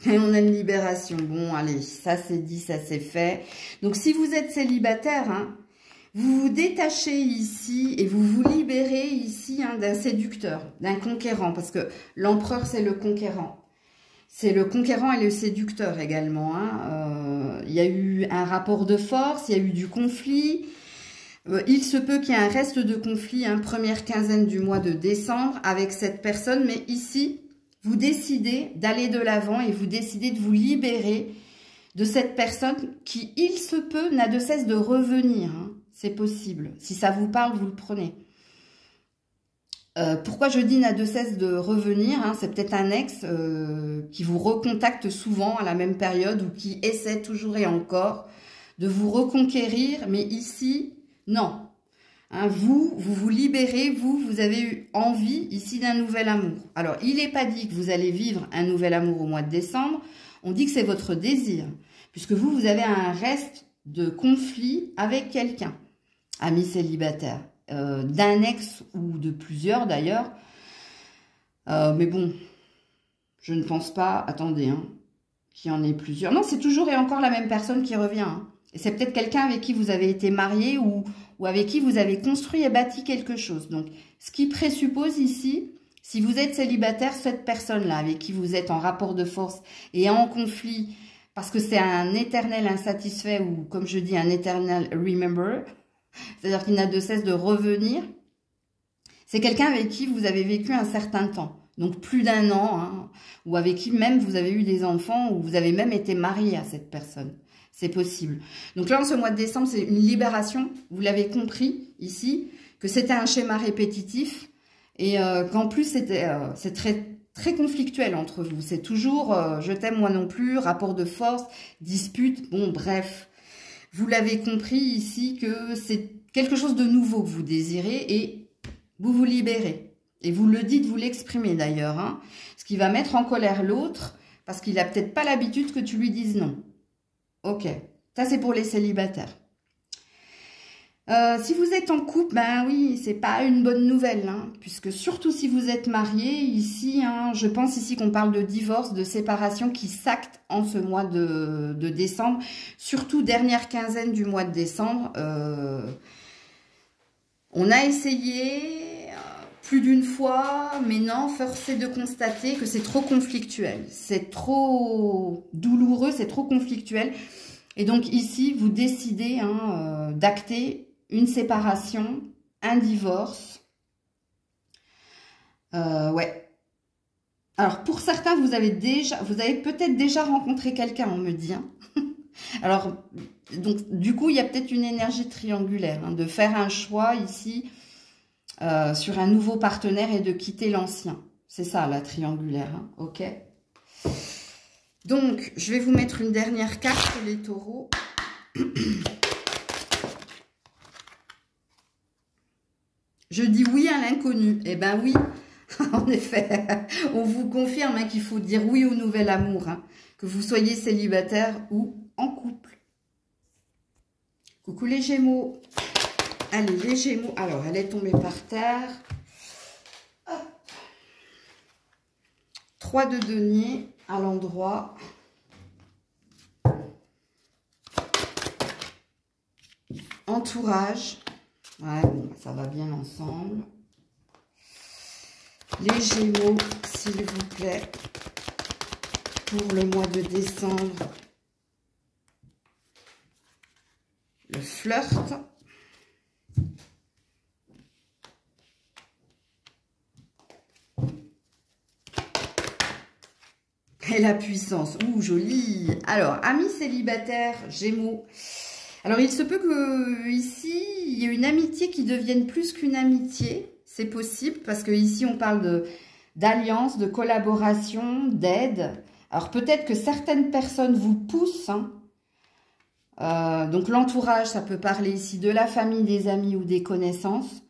A: Et on a une libération. Bon, allez, ça c'est dit, ça c'est fait. Donc, si vous êtes célibataire, hein, vous vous détachez ici et vous vous libérez ici hein, d'un séducteur, d'un conquérant. Parce que l'empereur, c'est le conquérant. C'est le conquérant et le séducteur également. Hein. Il y a eu un rapport de force, il y a eu du conflit. Il se peut qu'il y ait un reste de conflit, hein, première quinzaine du mois de décembre avec cette personne. Mais ici, vous décidez d'aller de l'avant et vous décidez de vous libérer de cette personne qui, il se peut, n'a de cesse de revenir. Hein. C'est possible. Si ça vous parle, vous le prenez. Pourquoi je dis n'a de cesse de revenir hein, c'est peut-être un ex qui vous recontacte souvent à la même période ou qui essaie toujours et encore de vous reconquérir. Mais ici, non. Hein, vous vous libérez, vous avez eu envie ici d'un nouvel amour. Alors, il n'est pas dit que vous allez vivre un nouvel amour au mois de décembre. On dit que c'est votre désir. Puisque vous avez un reste de conflit avec quelqu'un. Ami célibataire, d'un ex ou de plusieurs d'ailleurs. Mais bon, je ne pense pas, attendez, hein, qu'il y en ait plusieurs. Non, c'est toujours et encore la même personne qui revient. Hein. Et c'est peut-être quelqu'un avec qui vous avez été marié ou avec qui vous avez construit et bâti quelque chose. Donc, ce qui présuppose ici, si vous êtes célibataire, cette personne-là avec qui vous êtes en rapport de force et en conflit, parce que c'est un éternel insatisfait ou, comme je dis, un éternel remember, c'est-à-dire qu'il n'a de cesse de revenir. C'est quelqu'un avec qui vous avez vécu un certain temps. Donc plus d'un an, hein, ou avec qui même vous avez eu des enfants, ou vous avez même été marié à cette personne. C'est possible. Donc là, en ce mois de décembre, c'est une libération. Vous l'avez compris ici, que c'était un schéma répétitif. Et qu'en plus, c'est très conflictuel entre vous. C'est toujours je t'aime, moi non plus, rapport de force, dispute, bon bref. Vous l'avez compris ici que c'est quelque chose de nouveau que vous désirez et vous vous libérez. Et vous le dites, vous l'exprimez d'ailleurs. Hein, ce qui va mettre en colère l'autre parce qu'il n'a peut-être pas l'habitude que tu lui dises non. Ok, ça c'est pour les célibataires. Si vous êtes en couple, ben oui, c'est pas une bonne nouvelle. Hein, puisque surtout si vous êtes marié, ici, hein, je pense ici qu'on parle de divorce, de séparation qui s'acte en ce mois de décembre. Surtout dernière quinzaine du mois de décembre. On a essayé plus d'une fois, mais non, force est de constater que c'est trop conflictuel. C'est trop douloureux, c'est trop conflictuel. Et donc ici, vous décidez hein, d'acter une séparation, un divorce. Ouais. Alors, pour certains, vous avez peut-être déjà rencontré quelqu'un, on me dit. Hein. Alors, donc, du coup, il y a peut-être une énergie triangulaire, hein, de faire un choix ici sur un nouveau partenaire et de quitter l'ancien. C'est ça, la triangulaire. Hein, ok. Donc, je vais vous mettre une dernière carte pour les taureaux. Je dis oui à l'inconnu. Eh ben oui, en effet, on vous confirme hein, qu'il faut dire oui au nouvel amour, hein, que vous soyez célibataire ou en couple. Coucou les Gémeaux. Allez, les Gémeaux. Alors, elle est tombée par terre. Hop. 3 de denier à l'endroit. Entourage. Ouais, bon, ça va bien ensemble. Les Gémeaux, s'il vous plaît, pour le mois de décembre. Le flirt. Et la puissance. Ouh, joli. Alors, amis célibataires, Gémeaux. Alors, il se peut que ici, il y ait une amitié qui devienne plus qu'une amitié. C'est possible parce que ici, on parle d'alliance, de collaboration, d'aide. Alors, peut-être que certaines personnes vous poussent. Hein. Donc, l'entourage, ça peut parler ici de la famille, des amis ou des connaissances.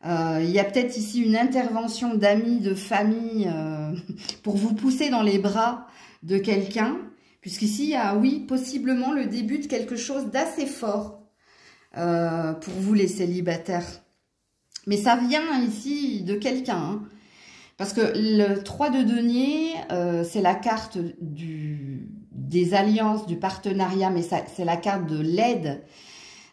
A: Il y a peut-être ici une intervention d'amis, de famille pour vous pousser dans les bras de quelqu'un. Puisqu'ici, il y a, oui, possiblement le début de quelque chose d'assez fort pour vous les célibataires. Mais ça vient ici de quelqu'un. Hein. Parce que le 3 de denier, c'est la carte des alliances, du partenariat, mais c'est la carte de l'aide.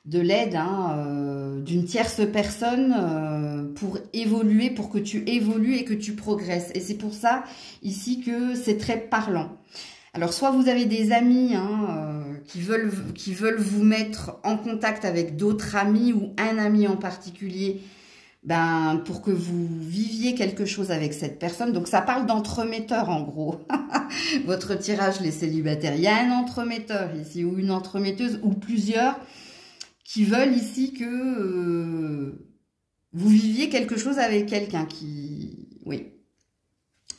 A: D'une tierce personne pour évoluer, pour que tu évolues et que tu progresses. Et c'est pour ça ici que c'est très parlant. Alors, soit vous avez des amis qui veulent vous mettre en contact avec d'autres amis ou un ami en particulier, pour que vous viviez quelque chose avec cette personne. Donc, ça parle d'entremetteur, en gros. Votre tirage, les célibataires. Il y a un entremetteur ici, ou une entremetteuse, ou plusieurs qui veulent ici que vous viviez quelque chose avec quelqu'un qui... Oui.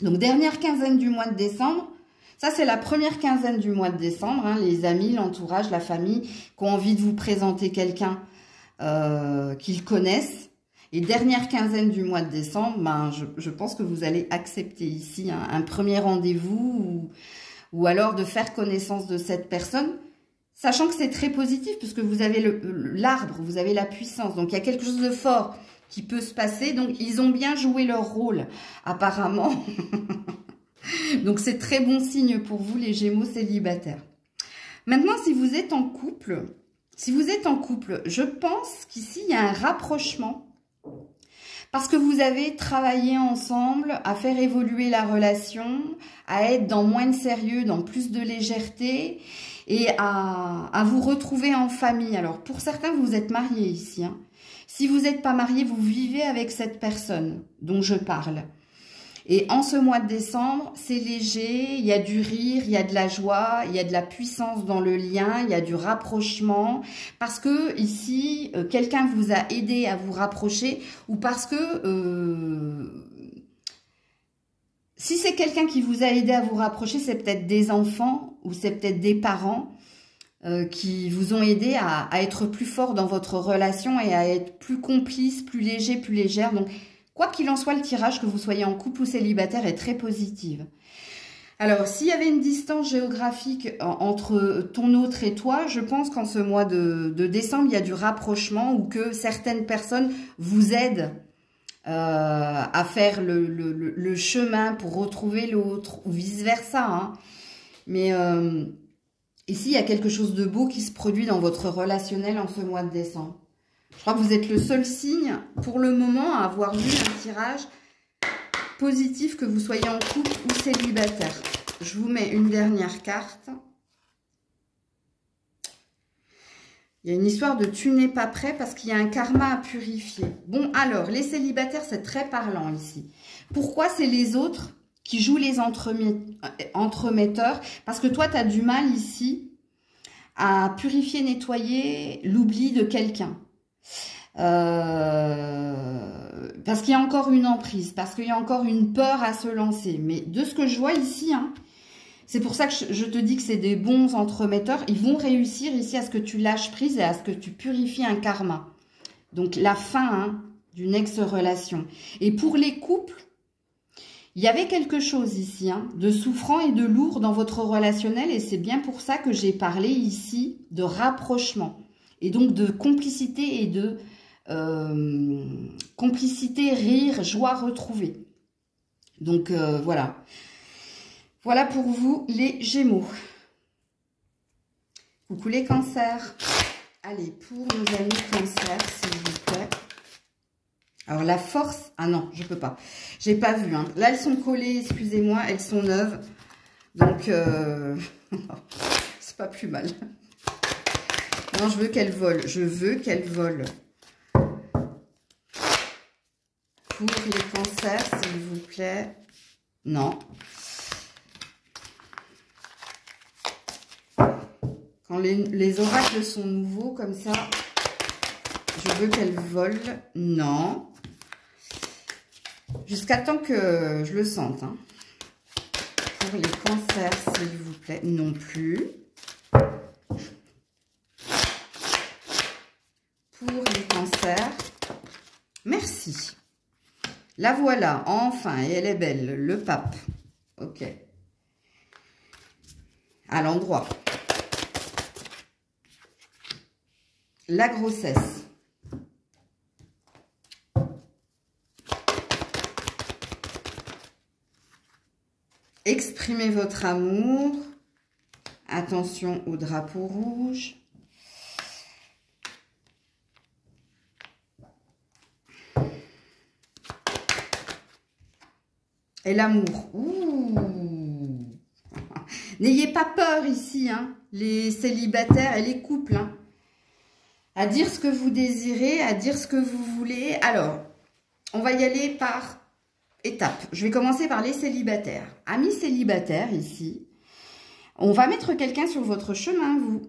A: Donc, dernière quinzaine du mois de décembre. Ça, c'est la première quinzaine du mois de décembre. Hein, les amis, l'entourage, la famille qui ont envie de vous présenter quelqu'un qu'ils connaissent. Et dernière quinzaine du mois de décembre, je pense que vous allez accepter ici un premier rendez-vous ou alors de faire connaissance de cette personne. Sachant que c'est très positif puisque vous avez l'arbre, vous avez la puissance. Donc, il y a quelque chose de fort qui peut se passer. Donc, ils ont bien joué leur rôle, apparemment. Donc, c'est très bon signe pour vous, les Gémeaux célibataires. Maintenant, si vous êtes en couple, je pense qu'ici, il y a un rapprochement. Parce que vous avez travaillé ensemble à faire évoluer la relation, à être dans moins de sérieux, dans plus de légèreté et à vous retrouver en famille. Alors, pour certains, vous êtes mariés ici. Hein. Si vous n'êtes pas marié, vous vivez avec cette personne dont je parle. Et en ce mois de décembre, c'est léger, il y a du rire, il y a de la joie, il y a de la puissance dans le lien, il y a du rapprochement. Parce que ici, quelqu'un vous a aidé à vous rapprocher ou parce que... si c'est quelqu'un qui vous a aidé à vous rapprocher, c'est peut-être des enfants ou c'est peut-être des parents qui vous ont aidé à être plus fort dans votre relation et à être plus complice, plus léger, plus légère. Donc, quoi qu'il en soit, le tirage, que vous soyez en couple ou célibataire, est très positif. Alors, s'il y avait une distance géographique entre ton autre et toi, je pense qu'en ce mois de décembre, il y a du rapprochement ou que certaines personnes vous aident à faire le chemin pour retrouver l'autre ou vice-versa. Hein. Mais ici, il y a quelque chose de beau qui se produit dans votre relationnel en ce mois de décembre. Je crois que vous êtes le seul signe, pour le moment, à avoir vu un tirage positif, que vous soyez en couple ou célibataire. Je vous mets une dernière carte. Il y a une histoire de tu n'es pas prêt parce qu'il y a un karma à purifier. Bon, alors, les célibataires, c'est très parlant ici. Pourquoi c'est les autres qui jouent les entremetteurs? Parce que toi, tu as du mal ici à purifier, nettoyer l'oubli de quelqu'un. Parce qu'il y a encore une emprise, parce qu'il y a encore une peur à se lancer. Mais de ce que je vois ici, hein, c'est pour ça que je te dis que c'est des bons entremetteurs. Ils vont réussir ici à ce que tu lâches prise et à ce que tu purifies un karma. Donc la fin d'une ex-relation. Et pour les couples, il y avait quelque chose ici de souffrant et de lourd dans votre relationnel. Et c'est bien pour ça que j'ai parlé ici de rapprochement. Et donc de complicité et de complicité, rire, joie retrouvée. Donc voilà. Voilà pour vous les Gémeaux. Coucou les cancers. Allez, pour nos amis cancers, s'il vous plaît. Alors la force, ah non, je peux pas. J'ai pas vu. Hein. Là, elles sont collées, excusez-moi, elles sont neuves. Donc, c'est pas plus mal. Non, je veux qu'elles volent. Je veux qu'elles volent. Pour les cancers, s'il vous plaît. Non. Quand les oracles sont nouveaux, comme ça, je veux qu'elles volent. Non. Jusqu'à temps que je le sente. Hein. Pour les cancers, s'il vous plaît. Non plus. Pour les cancers. Merci. La voilà, enfin, et elle est belle. Le pape. Ok. À l'endroit. La grossesse. Exprimez votre amour. Attention au drapeau rouge. Et l'amour. Ouh. N'ayez pas peur ici, hein, les célibataires et les couples. Hein, à dire ce que vous désirez, à dire ce que vous voulez. Alors, on va y aller par étapes. Je vais commencer par les célibataires. Amis célibataires ici, on va mettre quelqu'un sur votre chemin, vous.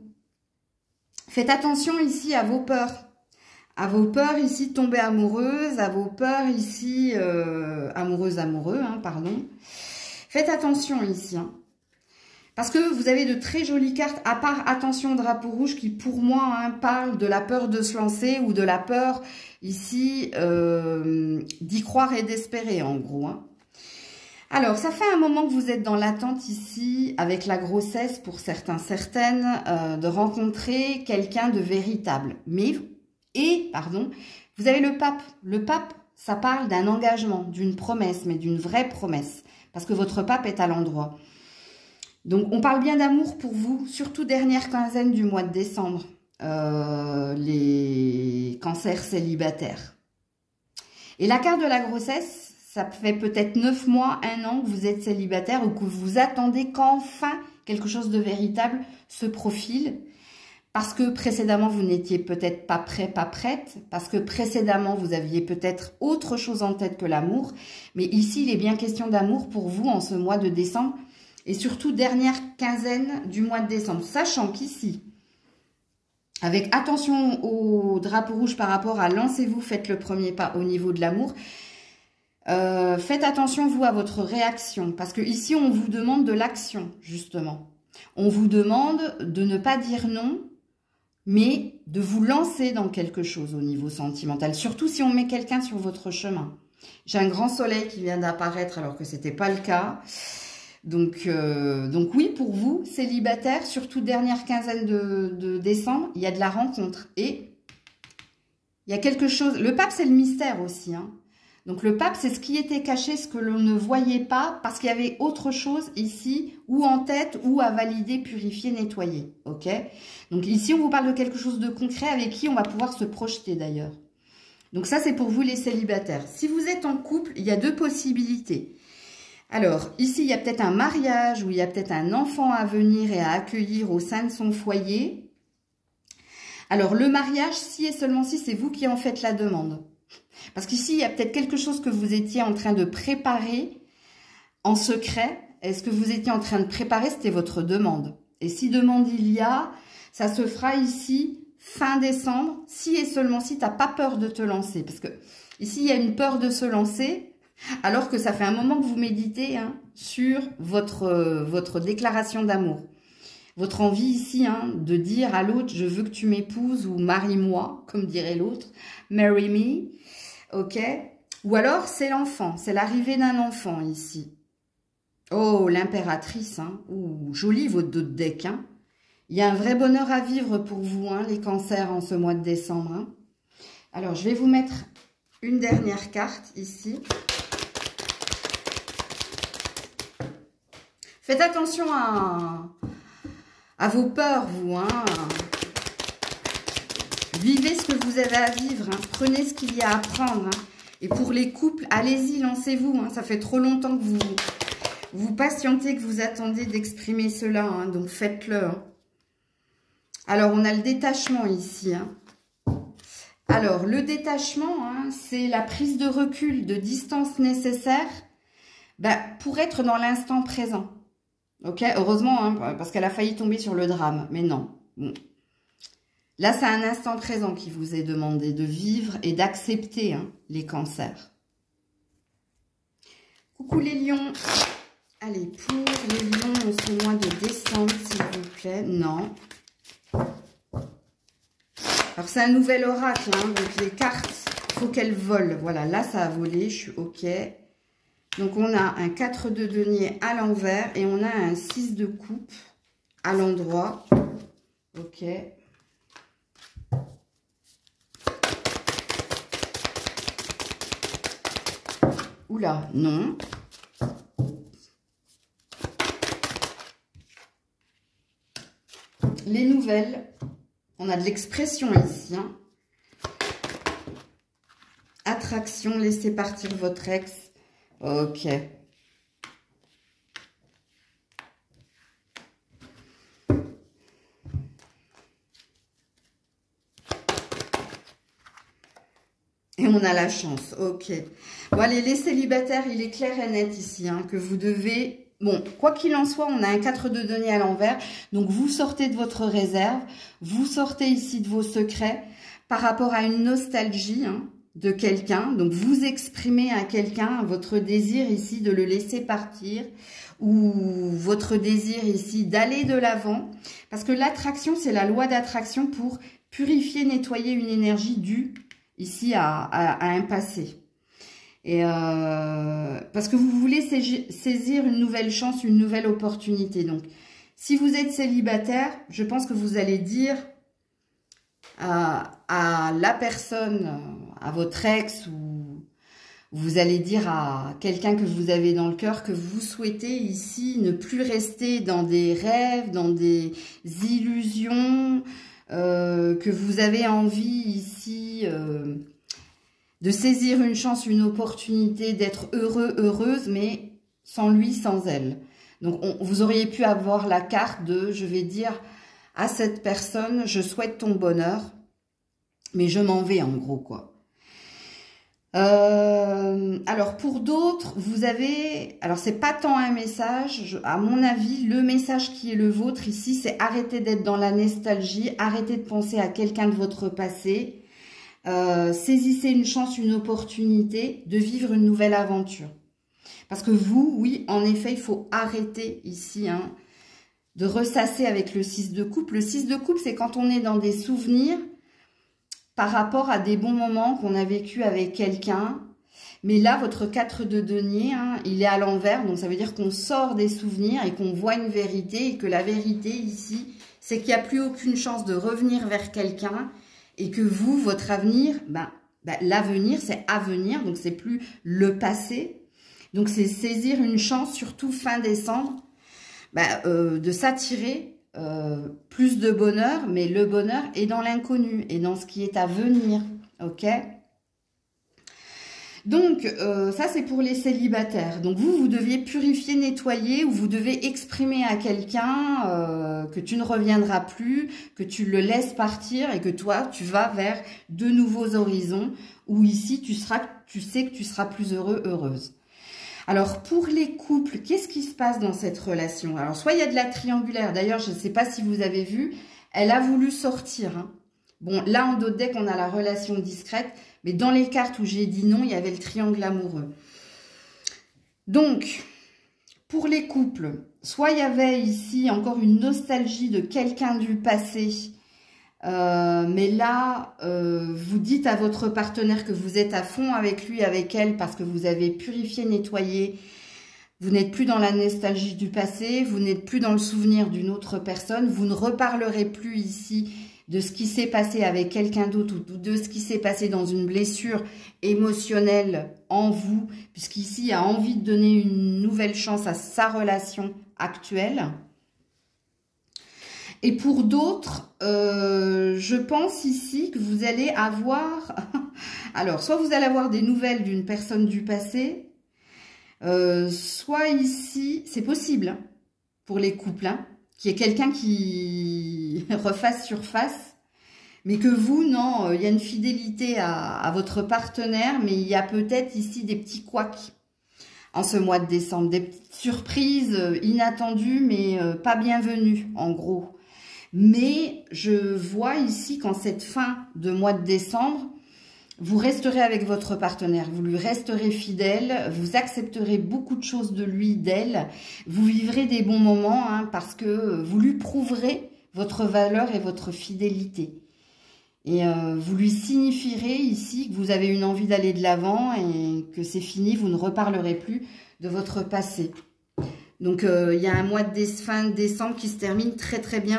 A: Faites attention ici à vos peurs. À vos peurs ici de tomber amoureuse, à vos peurs ici, amoureux, hein, pardon. Faites attention ici, hein. Parce que vous avez de très jolies cartes, à part attention drapeau rouge qui pour moi hein, parle de la peur de se lancer ou de la peur ici d'y croire et d'espérer en gros. Hein. Alors ça fait un moment que vous êtes dans l'attente ici avec la grossesse pour certains, certaines, de rencontrer quelqu'un de véritable. Pardon, vous avez le pape. Le pape, ça parle d'un engagement, d'une promesse, mais d'une vraie promesse. Parce que votre pape est à l'endroit. Donc, on parle bien d'amour pour vous, surtout dernière quinzaine du mois de décembre, les cancers célibataires. Et la carte de la grossesse, ça fait peut-être 9 mois, 1 an que vous êtes célibataire ou que vous attendez qu'enfin quelque chose de véritable se profile. Parce que précédemment, vous n'étiez peut-être pas prêt, pas prête. Parce que précédemment, vous aviez peut-être autre chose en tête que l'amour. Mais ici, il est bien question d'amour pour vous en ce mois de décembre. Et surtout, dernière quinzaine du mois de décembre. Sachant qu'ici, avec attention au drapeau rouge par rapport à lancez-vous, faites le premier pas au niveau de l'amour. Faites attention, vous, à votre réaction. Parce que ici, on vous demande de l'action, justement. On vous demande de ne pas dire non, mais de vous lancer dans quelque chose au niveau sentimental. Surtout si on met quelqu'un sur votre chemin. J'ai un grand soleil qui vient d'apparaître alors que ce n'était pas le cas. Donc oui, pour vous, célibataire, surtout dernière quinzaine de décembre, il y a de la rencontre. Et il y a quelque chose... Le pape, c'est le mystère aussi. Hein. Donc le pape, c'est ce qui était caché, ce que l'on ne voyait pas, parce qu'il y avait autre chose ici, ou en tête, ou à valider, purifier, nettoyer. Ok? Donc ici, on vous parle de quelque chose de concret avec qui on va pouvoir se projeter d'ailleurs. Donc ça, c'est pour vous les célibataires. Si vous êtes en couple, il y a 2 possibilités. Alors, ici, il y a peut-être un mariage, ou il y a peut-être un enfant à venir et à accueillir au sein de son foyer. Alors, le mariage, si et seulement si, c'est vous qui en faites la demande. Parce qu'ici, il y a peut-être quelque chose que vous étiez en train de préparer en secret. Et ce que vous étiez en train de préparer, c'était votre demande. Et si demande il y a, ça se fera ici, fin décembre, si et seulement si tu n'as pas peur de te lancer. Parce que ici, il y a une peur de se lancer, alors que ça fait un moment que vous méditez hein, sur votre déclaration d'amour. Votre envie ici hein, de dire à l'autre, je veux que tu m'épouses ou marie-moi, comme dirait l'autre, marry me, ok? Ou alors c'est l'enfant, c'est l'arrivée d'un enfant ici. Oh, l'impératrice, hein. Ouh, joli votre dos de deck, hein. Il y a un vrai bonheur à vivre pour vous, hein, les cancers, en ce mois de décembre. Hein. Alors, je vais vous mettre une dernière carte ici. Faites attention à vos peurs, vous. Hein. Vivez ce que vous avez à vivre. Hein. Prenez ce qu'il y a à prendre. Hein. Et pour les couples, allez-y, lancez-vous. Hein. Ça fait trop longtemps que vous patientez, que vous attendez d'exprimer cela. Hein. Donc faites-le. Hein. Alors, on a le détachement ici. Hein. Alors, le détachement, hein, c'est la prise de recul, de distance nécessaire pour être dans l'instant présent. Ok, heureusement, hein, parce qu'elle a failli tomber sur le drame, mais non. Bon. Là, c'est un instant présent qui vous est demandé de vivre et d'accepter hein, les cancers. Coucou les lions. Allez, pour les lions, ce mois de décembre, s'il vous plaît. Non. Alors, c'est un nouvel oracle, hein, donc les cartes, il faut qu'elles volent. Voilà, là, ça a volé, je suis OK. Donc, on a un 4 de denier à l'envers et on a un 6 de coupe à l'endroit. OK. Oula, non. Les nouvelles. On a de l'expression ici. Hein. Attraction, laissez partir votre ex. Ok. Et on a la chance. Ok. Bon, allez, les célibataires, il est clair et net ici. Hein, que vous devez... Bon, quoi qu'il en soit, on a un 4 de denier à l'envers. Donc, vous sortez de votre réserve. Vous sortez ici de vos secrets par rapport à une nostalgie hein, de quelqu'un. Donc, vous exprimez à quelqu'un votre désir ici de le laisser partir ou votre désir ici d'aller de l'avant. Parce que l'attraction, c'est la loi d'attraction pour purifier, nettoyer une énergie due ici à un passé. Et parce que vous voulez saisir une nouvelle chance, une nouvelle opportunité. Donc, si vous êtes célibataire, je pense que vous allez dire à la personne, à votre ex, ou vous allez dire à quelqu'un que vous avez dans le cœur que vous souhaitez ici ne plus rester dans des rêves, dans des illusions, que vous avez envie ici... de saisir une chance, une opportunité, d'être heureux, heureuse, mais sans lui, sans elle. Donc, vous auriez pu avoir la carte de, je vais dire à cette personne, je souhaite ton bonheur, mais je m'en vais en gros, quoi. Alors, pour d'autres, vous avez... Alors, c'est pas tant un message, à mon avis, le message qui est le vôtre ici, c'est arrêter d'être dans la nostalgie, arrêtez de penser à quelqu'un de votre passé, saisissez une chance, une opportunité de vivre une nouvelle aventure. Parce que vous, oui, en effet, il faut arrêter ici hein, de ressasser avec le 6 de coupe. Le 6 de coupe, c'est quand on est dans des souvenirs par rapport à des bons moments qu'on a vécu avec quelqu'un. Mais là, votre 4 de denier, hein, il est à l'envers. Donc, ça veut dire qu'on sort des souvenirs et qu'on voit une vérité. Et que la vérité ici, c'est qu'il n'y a plus aucune chance de revenir vers quelqu'un. Et que vous, votre avenir, l'avenir, c'est à venir, donc c'est plus le passé. Donc c'est saisir une chance, surtout fin décembre, de s'attirer plus de bonheur, mais le bonheur est dans l'inconnu et dans ce qui est à venir, ok ? Donc, ça, c'est pour les célibataires. Donc, vous deviez purifier, nettoyer, ou vous devez exprimer à quelqu'un que tu ne reviendras plus, que tu le laisses partir et que toi, tu vas vers de nouveaux horizons où ici, tu sais que tu seras plus heureux, heureuse. Alors, pour les couples, qu'est-ce qui se passe dans cette relation? Alors, soit il y a de la triangulaire. D'ailleurs, je ne sais pas si vous avez vu, elle a voulu sortir. Hein. Bon, là, en dos de deck, on a la relation discrète. Mais dans les cartes où j'ai dit non, il y avait le triangle amoureux. Donc, pour les couples, soit il y avait ici encore une nostalgie de quelqu'un du passé. Mais là, vous dites à votre partenaire que vous êtes à fond avec lui, avec elle, parce que vous avez purifié, nettoyé. Vous n'êtes plus dans la nostalgie du passé, vous n'êtes plus dans le souvenir d'une autre personne. Vous ne reparlerez plus ici de ce qui s'est passé avec quelqu'un d'autre ou de ce qui s'est passé dans une blessure émotionnelle en vous, puisqu'ici, il a envie de donner une nouvelle chance à sa relation actuelle. Et pour d'autres, je pense ici que vous allez avoir... Alors, soit vous allez avoir des nouvelles d'une personne du passé, soit ici, c'est possible hein, pour les couples, hein, qu'il y ait quelqu'un qui refasse surface, mais que vous, non, il y a une fidélité à votre partenaire, mais il y a peut-être ici des petits couacs en ce mois de décembre, des petites surprises inattendues, mais pas bienvenues, en gros. Mais je vois ici qu'en cette fin de mois de décembre, vous resterez avec votre partenaire, vous lui resterez fidèle, vous accepterez beaucoup de choses de lui, d'elle, vous vivrez des bons moments hein, parce que vous lui prouverez votre valeur et votre fidélité. Et vous lui signifierez ici que vous avez une envie d'aller de l'avant et que c'est fini, vous ne reparlerez plus de votre passé. Donc, il y a un mois de fin décembre qui se termine très très bien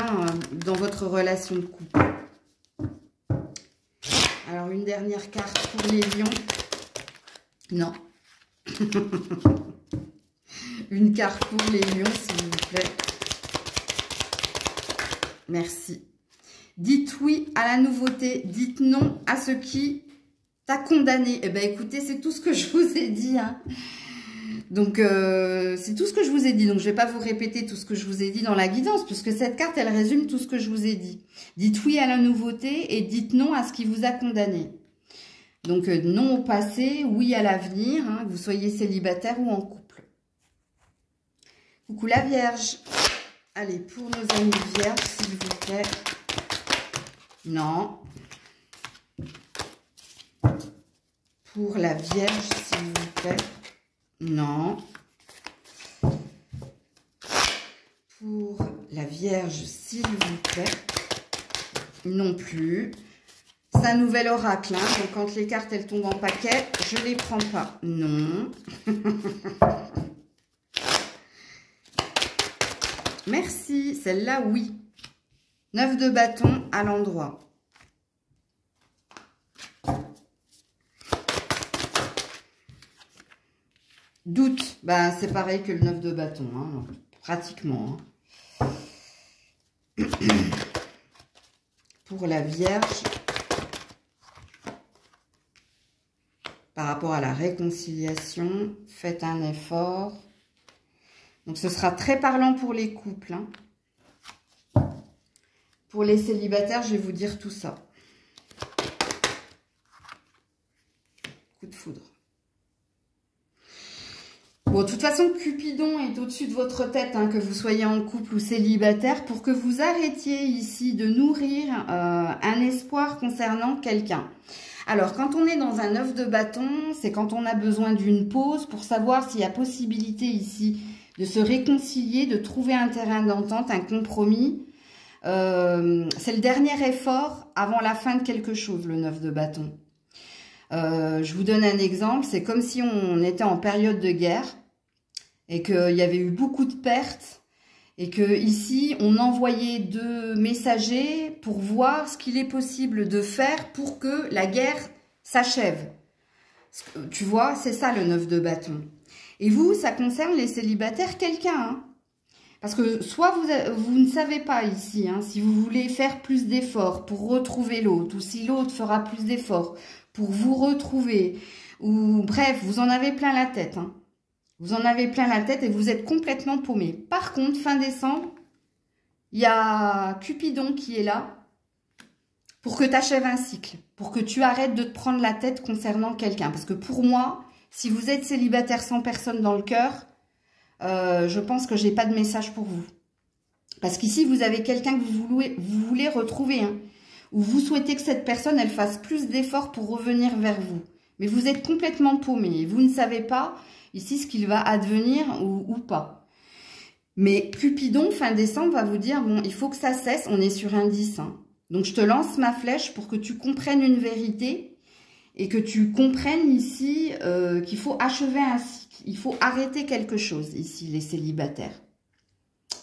A: dans votre relation de couple. Alors, une dernière carte pour les lions. Non. Une carte pour les lions, s'il vous plaît. Merci. Dites oui à la nouveauté. Dites non à ce qui t'a condamné. Eh bien, écoutez, c'est tout ce que je vous ai dit. Hein. Donc, c'est tout ce que je vous ai dit. Donc, je ne vais pas vous répéter tout ce que je vous ai dit dans la guidance, puisque cette carte, elle résume tout ce que je vous ai dit. Dites oui à la nouveauté et dites non à ce qui vous a condamné. Donc, non au passé, oui à l'avenir, hein, que vous soyez célibataire ou en couple. Coucou la Vierge. Allez, pour nos amis Vierges, s'il vous plaît. Non. Pour la Vierge, s'il vous plaît. Non. Pour la Vierge, s'il vous plaît. Non plus. C'est un nouvel oracle. Hein, donc, quand les cartes, elles tombent en paquet, je ne les prends pas. Non. Merci. Celle-là, oui. 9 de bâton à l'endroit. Doute, bah, c'est pareil que le 9 de bâton, hein, pratiquement. Hein. Pour la Vierge, par rapport à la réconciliation, faites un effort. Donc, ce sera très parlant pour les couples. Hein. Pour les célibataires, je vais vous dire tout ça. Coup de foudre. Bon, de toute façon, Cupidon est au-dessus de votre tête, hein, que vous soyez en couple ou célibataire, pour que vous arrêtiez ici de nourrir un espoir concernant quelqu'un. Alors, quand on est dans un 9 de bâton, c'est quand on a besoin d'une pause pour savoir s'il y a possibilité ici de se réconcilier, de trouver un terrain d'entente, un compromis. C'est le dernier effort avant la fin de quelque chose, le 9 de bâton. Je vous donne un exemple, c'est comme si on était en période de guerre et qu'il y avait eu beaucoup de pertes et que ici on envoyait 2 messagers pour voir ce qu'il est possible de faire pour que la guerre s'achève. Tu vois, c'est ça le 9 de bâton. Et vous, ça concerne les célibataires, quelqu'un, hein. Parce que soit vous ne savez pas ici, hein, si vous voulez faire plus d'efforts pour retrouver l'autre, ou si l'autre fera plus d'efforts pour vous retrouver, ou bref, vous en avez plein la tête. Hein. Vous en avez plein la tête et vous êtes complètement paumé. Par contre, fin décembre, il y a Cupidon qui est là pour que tu achèves un cycle, pour que tu arrêtes de te prendre la tête concernant quelqu'un. Parce que pour moi, si vous êtes célibataire sans personne dans le cœur, je pense que je n'ai pas de message pour vous. Parce qu'ici, vous avez quelqu'un que vous voulez retrouver. Hein, ou vous souhaitez que cette personne, elle fasse plus d'efforts pour revenir vers vous. Mais vous êtes complètement paumé. Vous ne savez pas ici ce qu'il va advenir ou pas. Mais Cupidon, fin décembre, va vous dire, bon, il faut que ça cesse. On est sur un 10. Hein. Donc, je te lance ma flèche pour que tu comprennes une vérité et que tu comprennes ici qu'il faut achever un cycle. Il faut arrêter quelque chose ici, les célibataires.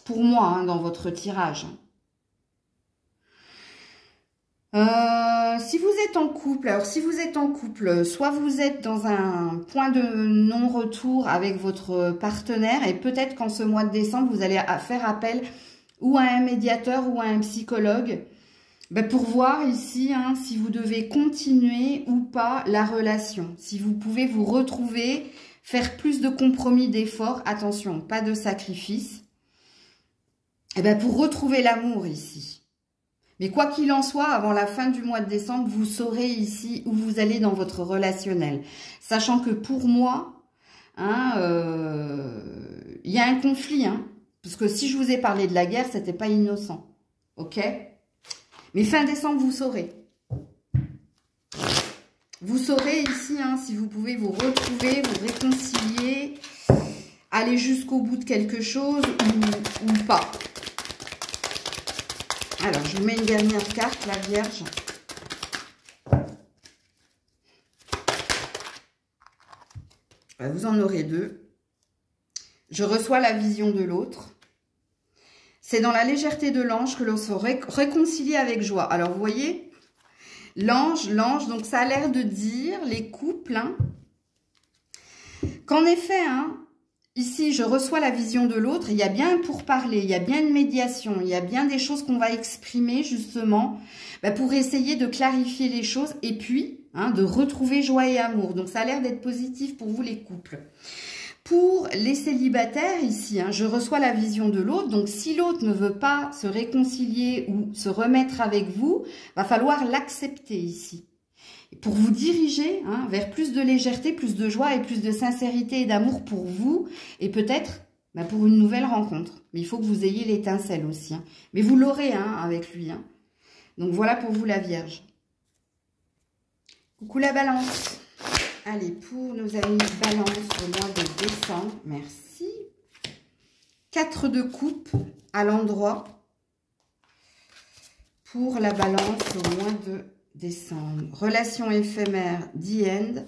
A: Pour moi, hein, dans votre tirage. Si vous êtes en couple, alors si vous êtes en couple, soit vous êtes dans un point de non-retour avec votre partenaire et peut-être qu'en ce mois de décembre, vous allez faire appel ou à un médiateur ou à un psychologue pour voir ici si vous devez continuer ou pas la relation. Si vous pouvez vous retrouver, faire plus de compromis, d'efforts, attention, pas de sacrifice. Pour retrouver l'amour ici. Mais quoi qu'il en soit, avant la fin du mois de décembre, vous saurez ici où vous allez dans votre relationnel. Sachant que pour moi, il y a un conflit. Parce que si je vous ai parlé de la guerre, c'était pas innocent. Ok? Mais fin décembre, vous saurez. Vous saurez ici si vous pouvez vous retrouver, vous réconcilier, aller jusqu'au bout de quelque chose ou pas. Alors, je vous mets une dernière carte, la Vierge. Vous en aurez deux. Je reçois la vision de l'autre. C'est dans la légèreté de l'ange que l'on se réconcilie avec joie. Alors, vous voyez, l'ange, donc ça a l'air de dire, les couples, qu'en effet, ici, je reçois la vision de l'autre, il y a bien un pourparler, il y a bien une médiation, il y a bien des choses qu'on va exprimer justement pour essayer de clarifier les choses et puis de retrouver joie et amour. Donc, ça a l'air d'être positif pour vous les couples. Pour les célibataires, ici, je reçois la vision de l'autre. Donc, si l'autre ne veut pas se réconcilier ou se remettre avec vous, va falloir l'accepter ici. Pour vous diriger vers plus de légèreté, plus de joie et plus de sincérité et d'amour pour vous et peut-être pour une nouvelle rencontre. Mais il faut que vous ayez l'étincelle aussi. Mais vous l'aurez avec lui. Donc voilà pour vous la Vierge. Coucou la Balance. Allez, pour nos amis Balance au mois de décembre, merci. 4 de coupe à l'endroit pour la Balance au mois de décembre. Relation éphémère, the end.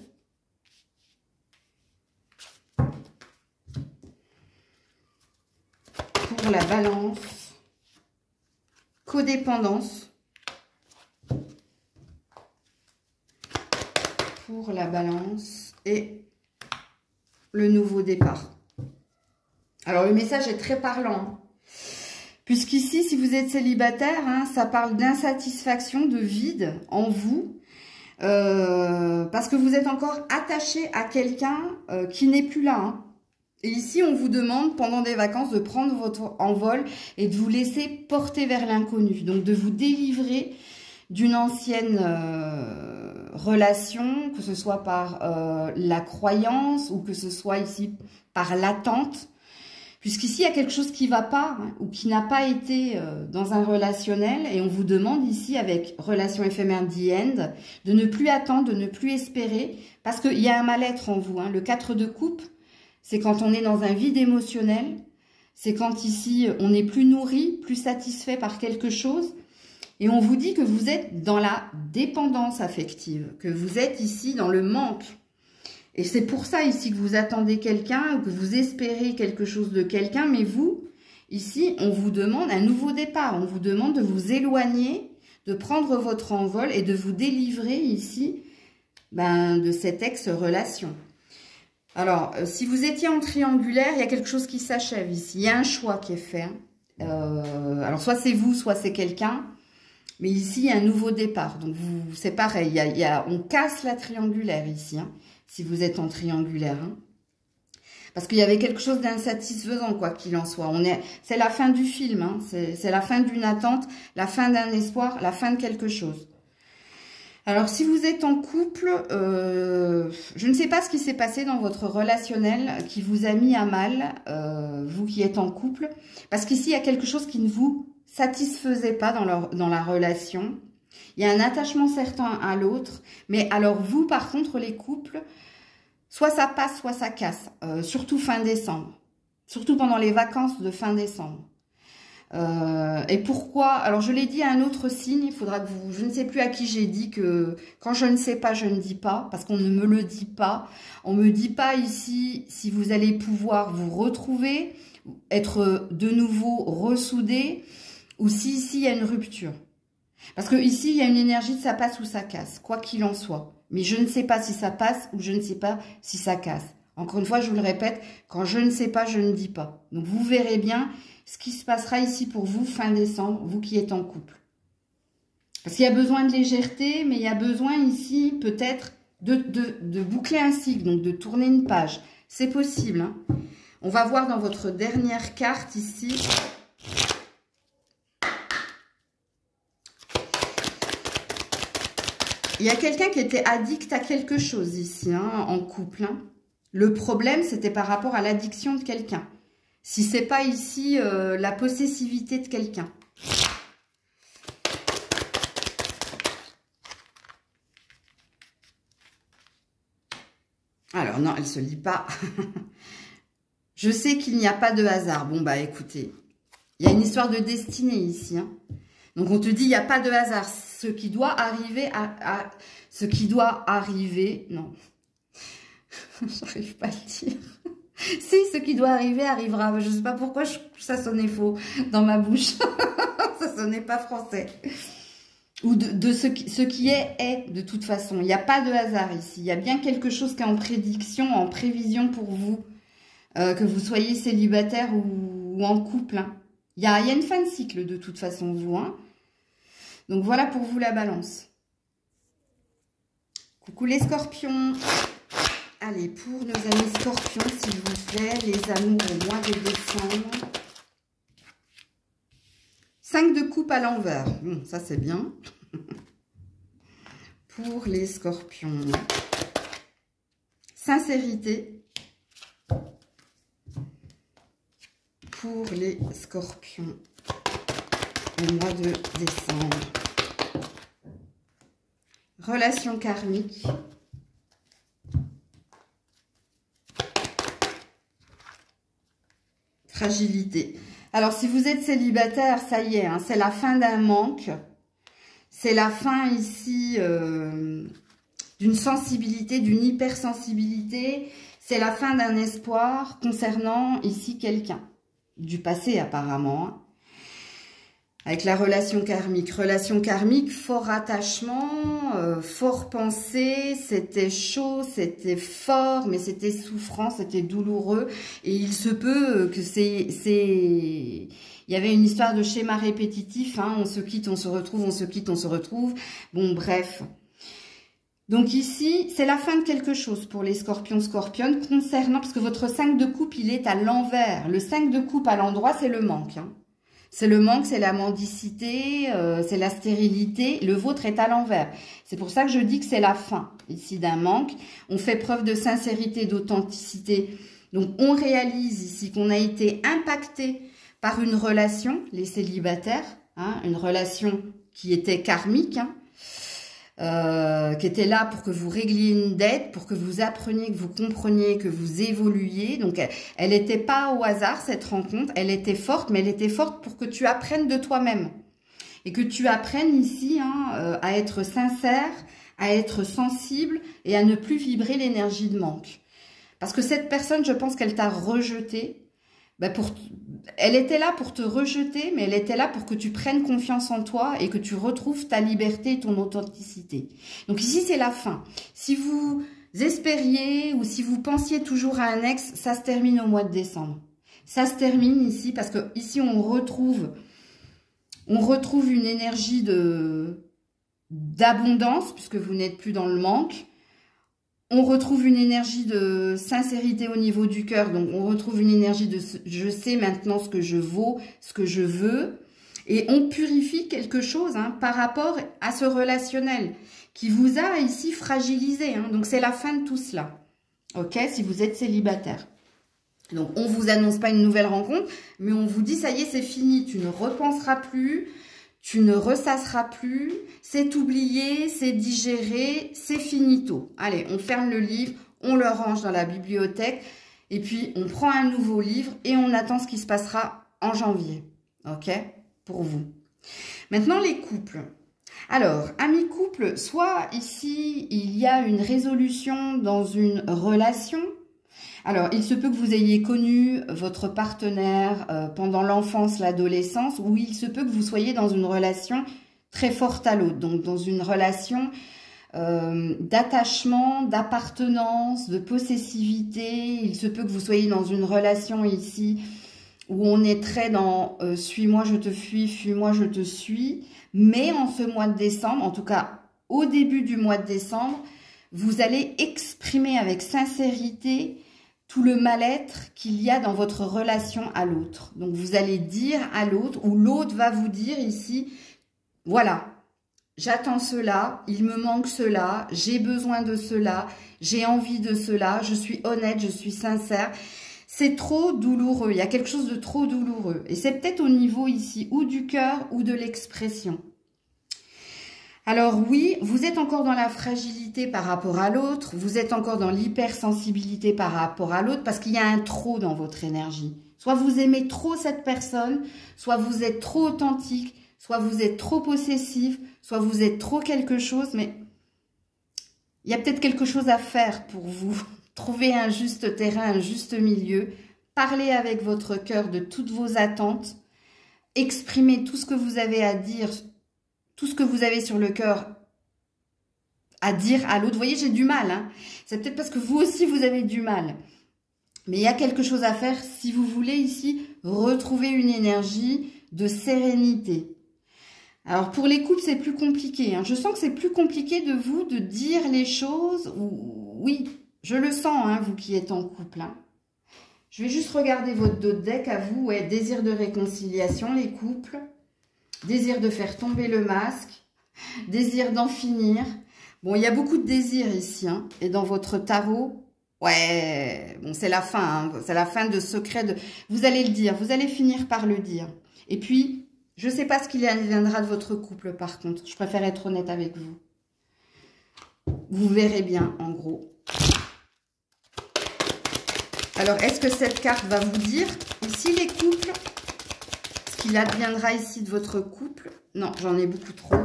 A: Pour la Balance, codépendance. Pour la Balance et le nouveau départ. Alors le message est très parlant. Puisqu'ici, si vous êtes célibataire, ça parle d'insatisfaction, de vide en vous. Parce que vous êtes encore attaché à quelqu'un qui n'est plus là. Et ici, on vous demande pendant des vacances de prendre votre envol et de vous laisser porter vers l'inconnu. Donc de vous délivrer d'une ancienne relation, que ce soit par la croyance ou que ce soit ici par l'attente. Puisqu'ici, il y a quelque chose qui ne va pas ou qui n'a pas été dans un relationnel. Et on vous demande ici, avec relation éphémère the end, de ne plus attendre, de ne plus espérer. Parce qu'il y a un mal-être en vous. Le 4 de coupe, c'est quand on est dans un vide émotionnel. C'est quand ici, on n'est plus nourri, plus satisfait par quelque chose. Et on vous dit que vous êtes dans la dépendance affective. Que vous êtes ici dans le manque. Et c'est pour ça ici que vous attendez quelqu'un ou que vous espérez quelque chose de quelqu'un. Mais vous, ici, on vous demande un nouveau départ. On vous demande de vous éloigner, de prendre votre envol et de vous délivrer ici de cette ex-relation. Alors, si vous étiez en triangulaire, il y a quelque chose qui s'achève ici. Il y a un choix qui est fait. Alors, soit c'est vous, soit c'est quelqu'un. Mais ici, il y a un nouveau départ. Donc, c'est pareil. On casse la triangulaire ici. Si vous êtes en triangulaire. Parce qu'il y avait quelque chose d'insatisfaisant, quoi qu'il en soit. C'est la fin du film. C'est la fin d'une attente, la fin d'un espoir, la fin de quelque chose. Alors, si vous êtes en couple, je ne sais pas ce qui s'est passé dans votre relationnel qui vous a mis à mal, vous qui êtes en couple. Parce qu'ici, il y a quelque chose qui ne vous satisfaisait pas dans la relation. Il y a un attachement certain à l'autre. Mais alors, vous, par contre, les couples, soit ça passe, soit ça casse. Surtout fin décembre. Surtout pendant les vacances de fin décembre. Et pourquoi? Alors, je l'ai dit à un autre signe, il faudra que vous... Je ne sais plus à qui j'ai dit que quand je ne sais pas, je ne dis pas, parce qu'on ne me le dit pas. On ne me dit pas ici si vous allez pouvoir vous retrouver, être de nouveau ressoudés, ou si ici il y a une rupture. Parce que ici, il y a une énergie de ça passe ou ça casse, quoi qu'il en soit. Mais je ne sais pas si ça passe ou je ne sais pas si ça casse. Encore une fois, je vous le répète, quand je ne sais pas, je ne dis pas. Donc, vous verrez bien ce qui se passera ici pour vous fin décembre, vous qui êtes en couple. Parce qu'il y a besoin de légèreté, mais il y a besoin ici peut-être de boucler un cycle, donc de tourner une page. C'est possible. Hein. On va voir dans votre dernière carte ici. Il y a quelqu'un qui était addict à quelque chose ici, hein, en couple. Hein. Le problème, c'était par rapport à l'addiction de quelqu'un. Si c'est pas ici la possessivité de quelqu'un. Alors non, elle se lit pas. Je sais qu'il n'y a pas de hasard. Bon bah écoutez, il y a une histoire de destinée ici. Hein. Donc on te dit il n'y a pas de hasard. Ce qui doit arriver ce qui doit arriver. Non, j'arrive pas à le dire. Si, ce qui doit arriver arrivera. Je ne sais pas pourquoi ça sonnait faux dans ma bouche. Ça sonnait pas français. Ou de ce qui est de toute façon. Il n'y a pas de hasard ici. Il y a bien quelque chose qui est en prédiction, en prévision pour vous. Que vous soyez célibataire ou en couple. Hein. Il y a une fin de cycle de toute façon, vous. Hein. Donc voilà pour vous la balance. Coucou les scorpions. Allez, pour nos amis scorpions, s'il vous plaît, les amours au mois de décembre. 5 de coupe à l'envers. Ça, c'est bien. Pour les scorpions. Sincérité. Pour les scorpions au mois de décembre. Relation karmique. Fragilité. Alors, si vous êtes célibataire, ça y est, hein, c'est la fin d'un manque. C'est la fin ici d'une sensibilité, d'une hypersensibilité. C'est la fin d'un espoir concernant ici quelqu'un. Du passé apparemment. Hein. Avec la relation karmique. Relation karmique, fort attachement, fort pensée, c'était chaud, c'était fort, mais c'était souffrant, c'était douloureux. Et il se peut que il y avait une histoire de schéma répétitif, hein, on se quitte, on se retrouve, on se quitte, on se retrouve. Bon, bref. Donc ici, c'est la fin de quelque chose pour les scorpions, scorpionnes, concernant, parce que votre 5 de coupe, il est à l'envers. Le 5 de coupe à l'endroit, c'est le manque, hein. C'est le manque, c'est la mendicité, c'est la stérilité. Le vôtre est à l'envers. C'est pour ça que je dis que c'est la fin, ici, d'un manque. On fait preuve de sincérité, d'authenticité. Donc, on réalise ici qu'on a été impacté par une relation, les célibataires, hein, une relation qui était karmique, hein, qui était là pour que vous régliez une dette, pour que vous appreniez, que vous compreniez, que vous évoluiez. Donc, elle n'était pas au hasard, cette rencontre. Elle était forte, mais elle était forte pour que tu apprennes de toi-même. Et que tu apprennes ici hein, à être sincère, à être sensible et à ne plus vibrer l'énergie de manque. Parce que cette personne, je pense qu'elle t'a rejeté. Ben elle était là pour te rejeter, mais elle était là pour que tu prennes confiance en toi et que tu retrouves ta liberté et ton authenticité. Donc ici, c'est la fin. Si vous espériez ou si vous pensiez toujours à un ex, ça se termine au mois de décembre. Ça se termine ici parce que ici, on retrouve une énergie d'abondance puisque vous n'êtes plus dans le manque. On retrouve une énergie de sincérité au niveau du cœur. Donc, on retrouve une énergie de « je sais maintenant ce que je vaux, ce que je veux ». Et on purifie quelque chose hein, par rapport à ce relationnel qui vous a ici fragilisé. Hein. Donc, c'est la fin de tout cela. OK, si vous êtes célibataire. Donc, on ne vous annonce pas une nouvelle rencontre, mais on vous dit « ça y est, c'est fini, tu ne repenseras plus ». Tu ne ressasseras plus, c'est oublié, c'est digéré, c'est finito. Allez, on ferme le livre, on le range dans la bibliothèque et puis on prend un nouveau livre et on attend ce qui se passera en janvier. OK? Pour vous. Maintenant, les couples. Alors, amis couples, soit ici, il y a une résolution dans une relation. Alors, il se peut que vous ayez connu votre partenaire pendant l'enfance, l'adolescence, ou il se peut que vous soyez dans une relation très forte à l'autre. Donc, dans une relation d'attachement, d'appartenance, de possessivité. Il se peut que vous soyez dans une relation ici où on est très dans suis-moi, je te fuis-moi, je te suis. Mais en ce mois de décembre, en tout cas au début du mois de décembre, vous allez exprimer avec sincérité tout le mal-être qu'il y a dans votre relation à l'autre. Donc vous allez dire à l'autre, ou l'autre va vous dire ici, voilà, j'attends cela, il me manque cela, j'ai besoin de cela, j'ai envie de cela, je suis honnête, je suis sincère. C'est trop douloureux, il y a quelque chose de trop douloureux. Et c'est peut-être au niveau ici, ou du cœur, ou de l'expression. Alors oui, vous êtes encore dans la fragilité par rapport à l'autre, vous êtes encore dans l'hypersensibilité par rapport à l'autre, parce qu'il y a un trop dans votre énergie. Soit vous aimez trop cette personne, soit vous êtes trop authentique, soit vous êtes trop possessif, soit vous êtes trop quelque chose, mais il y a peut-être quelque chose à faire pour vous. Trouver un juste terrain, un juste milieu, parler avec votre cœur de toutes vos attentes, exprimer tout ce que vous avez à dire, tout ce que vous avez sur le cœur à dire à l'autre. Vous voyez, j'ai du mal, hein. C'est peut-être parce que vous aussi, vous avez du mal. Mais il y a quelque chose à faire si vous voulez ici retrouver une énergie de sérénité. Alors, pour les couples, c'est plus compliqué, hein. Je sens que c'est plus compliqué de vous de dire les choses. Oui, je le sens, hein, vous qui êtes en couple, hein. Je vais juste regarder votre dos de deck à vous. Ouais, désir de réconciliation, les couples. Désir de faire tomber le masque. Désir d'en finir. Bon, il y a beaucoup de désirs ici, hein. Et dans votre tarot, ouais, bon, c'est la fin, hein. C'est la fin de secret. Vous allez le dire, vous allez finir par le dire. Et puis, je ne sais pas ce qu'il viendra de votre couple, par contre. Je préfère être honnête avec vous. Vous verrez bien, en gros. Alors, est-ce que cette carte va vous dire, ici, les couples, ce qu'il adviendra ici de votre couple? Non, j'en ai beaucoup trop.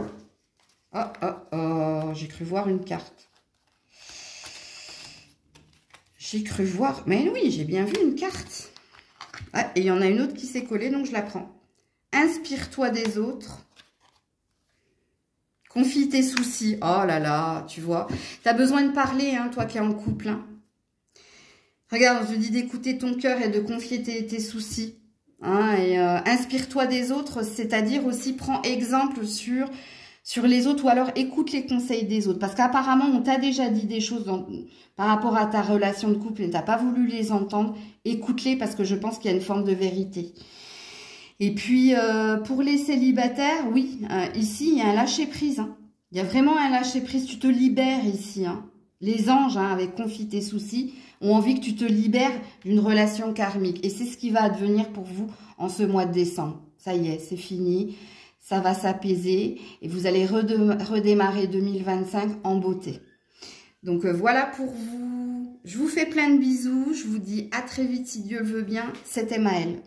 A: Oh, oh, oh, j'ai cru voir une carte. J'ai cru voir... Mais oui, j'ai bien vu une carte. Ah, et il y en a une autre qui s'est collée, donc je la prends. Inspire-toi des autres. Confie tes soucis. Oh là là, tu vois. Tu as besoin de parler, hein, toi qui es en couple. Hein. Regarde, je dis d'écouter ton cœur et de confier tes soucis. Hein, et inspire-toi des autres, c'est-à-dire aussi prends exemple sur les autres ou alors écoute les conseils des autres. Parce qu'apparemment, on t'a déjà dit des choses par rapport à ta relation de couple et tu n'as pas voulu les entendre. Écoute-les parce que je pense qu'il y a une forme de vérité. Et puis, pour les célibataires, oui, ici, il y a un lâcher-prise. Hein. Il y a vraiment un lâcher-prise. Tu te libères ici. Hein. Les anges, hein, avec confie tes soucis, ont envie que tu te libères d'une relation karmique. Et c'est ce qui va advenir pour vous en ce mois de décembre. Ça y est, c'est fini. Ça va s'apaiser. Et vous allez redémarrer 2025 en beauté. Donc, voilà pour vous. Je vous fais plein de bisous. Je vous dis à très vite si Dieu le veut bien. C'était Maëlle.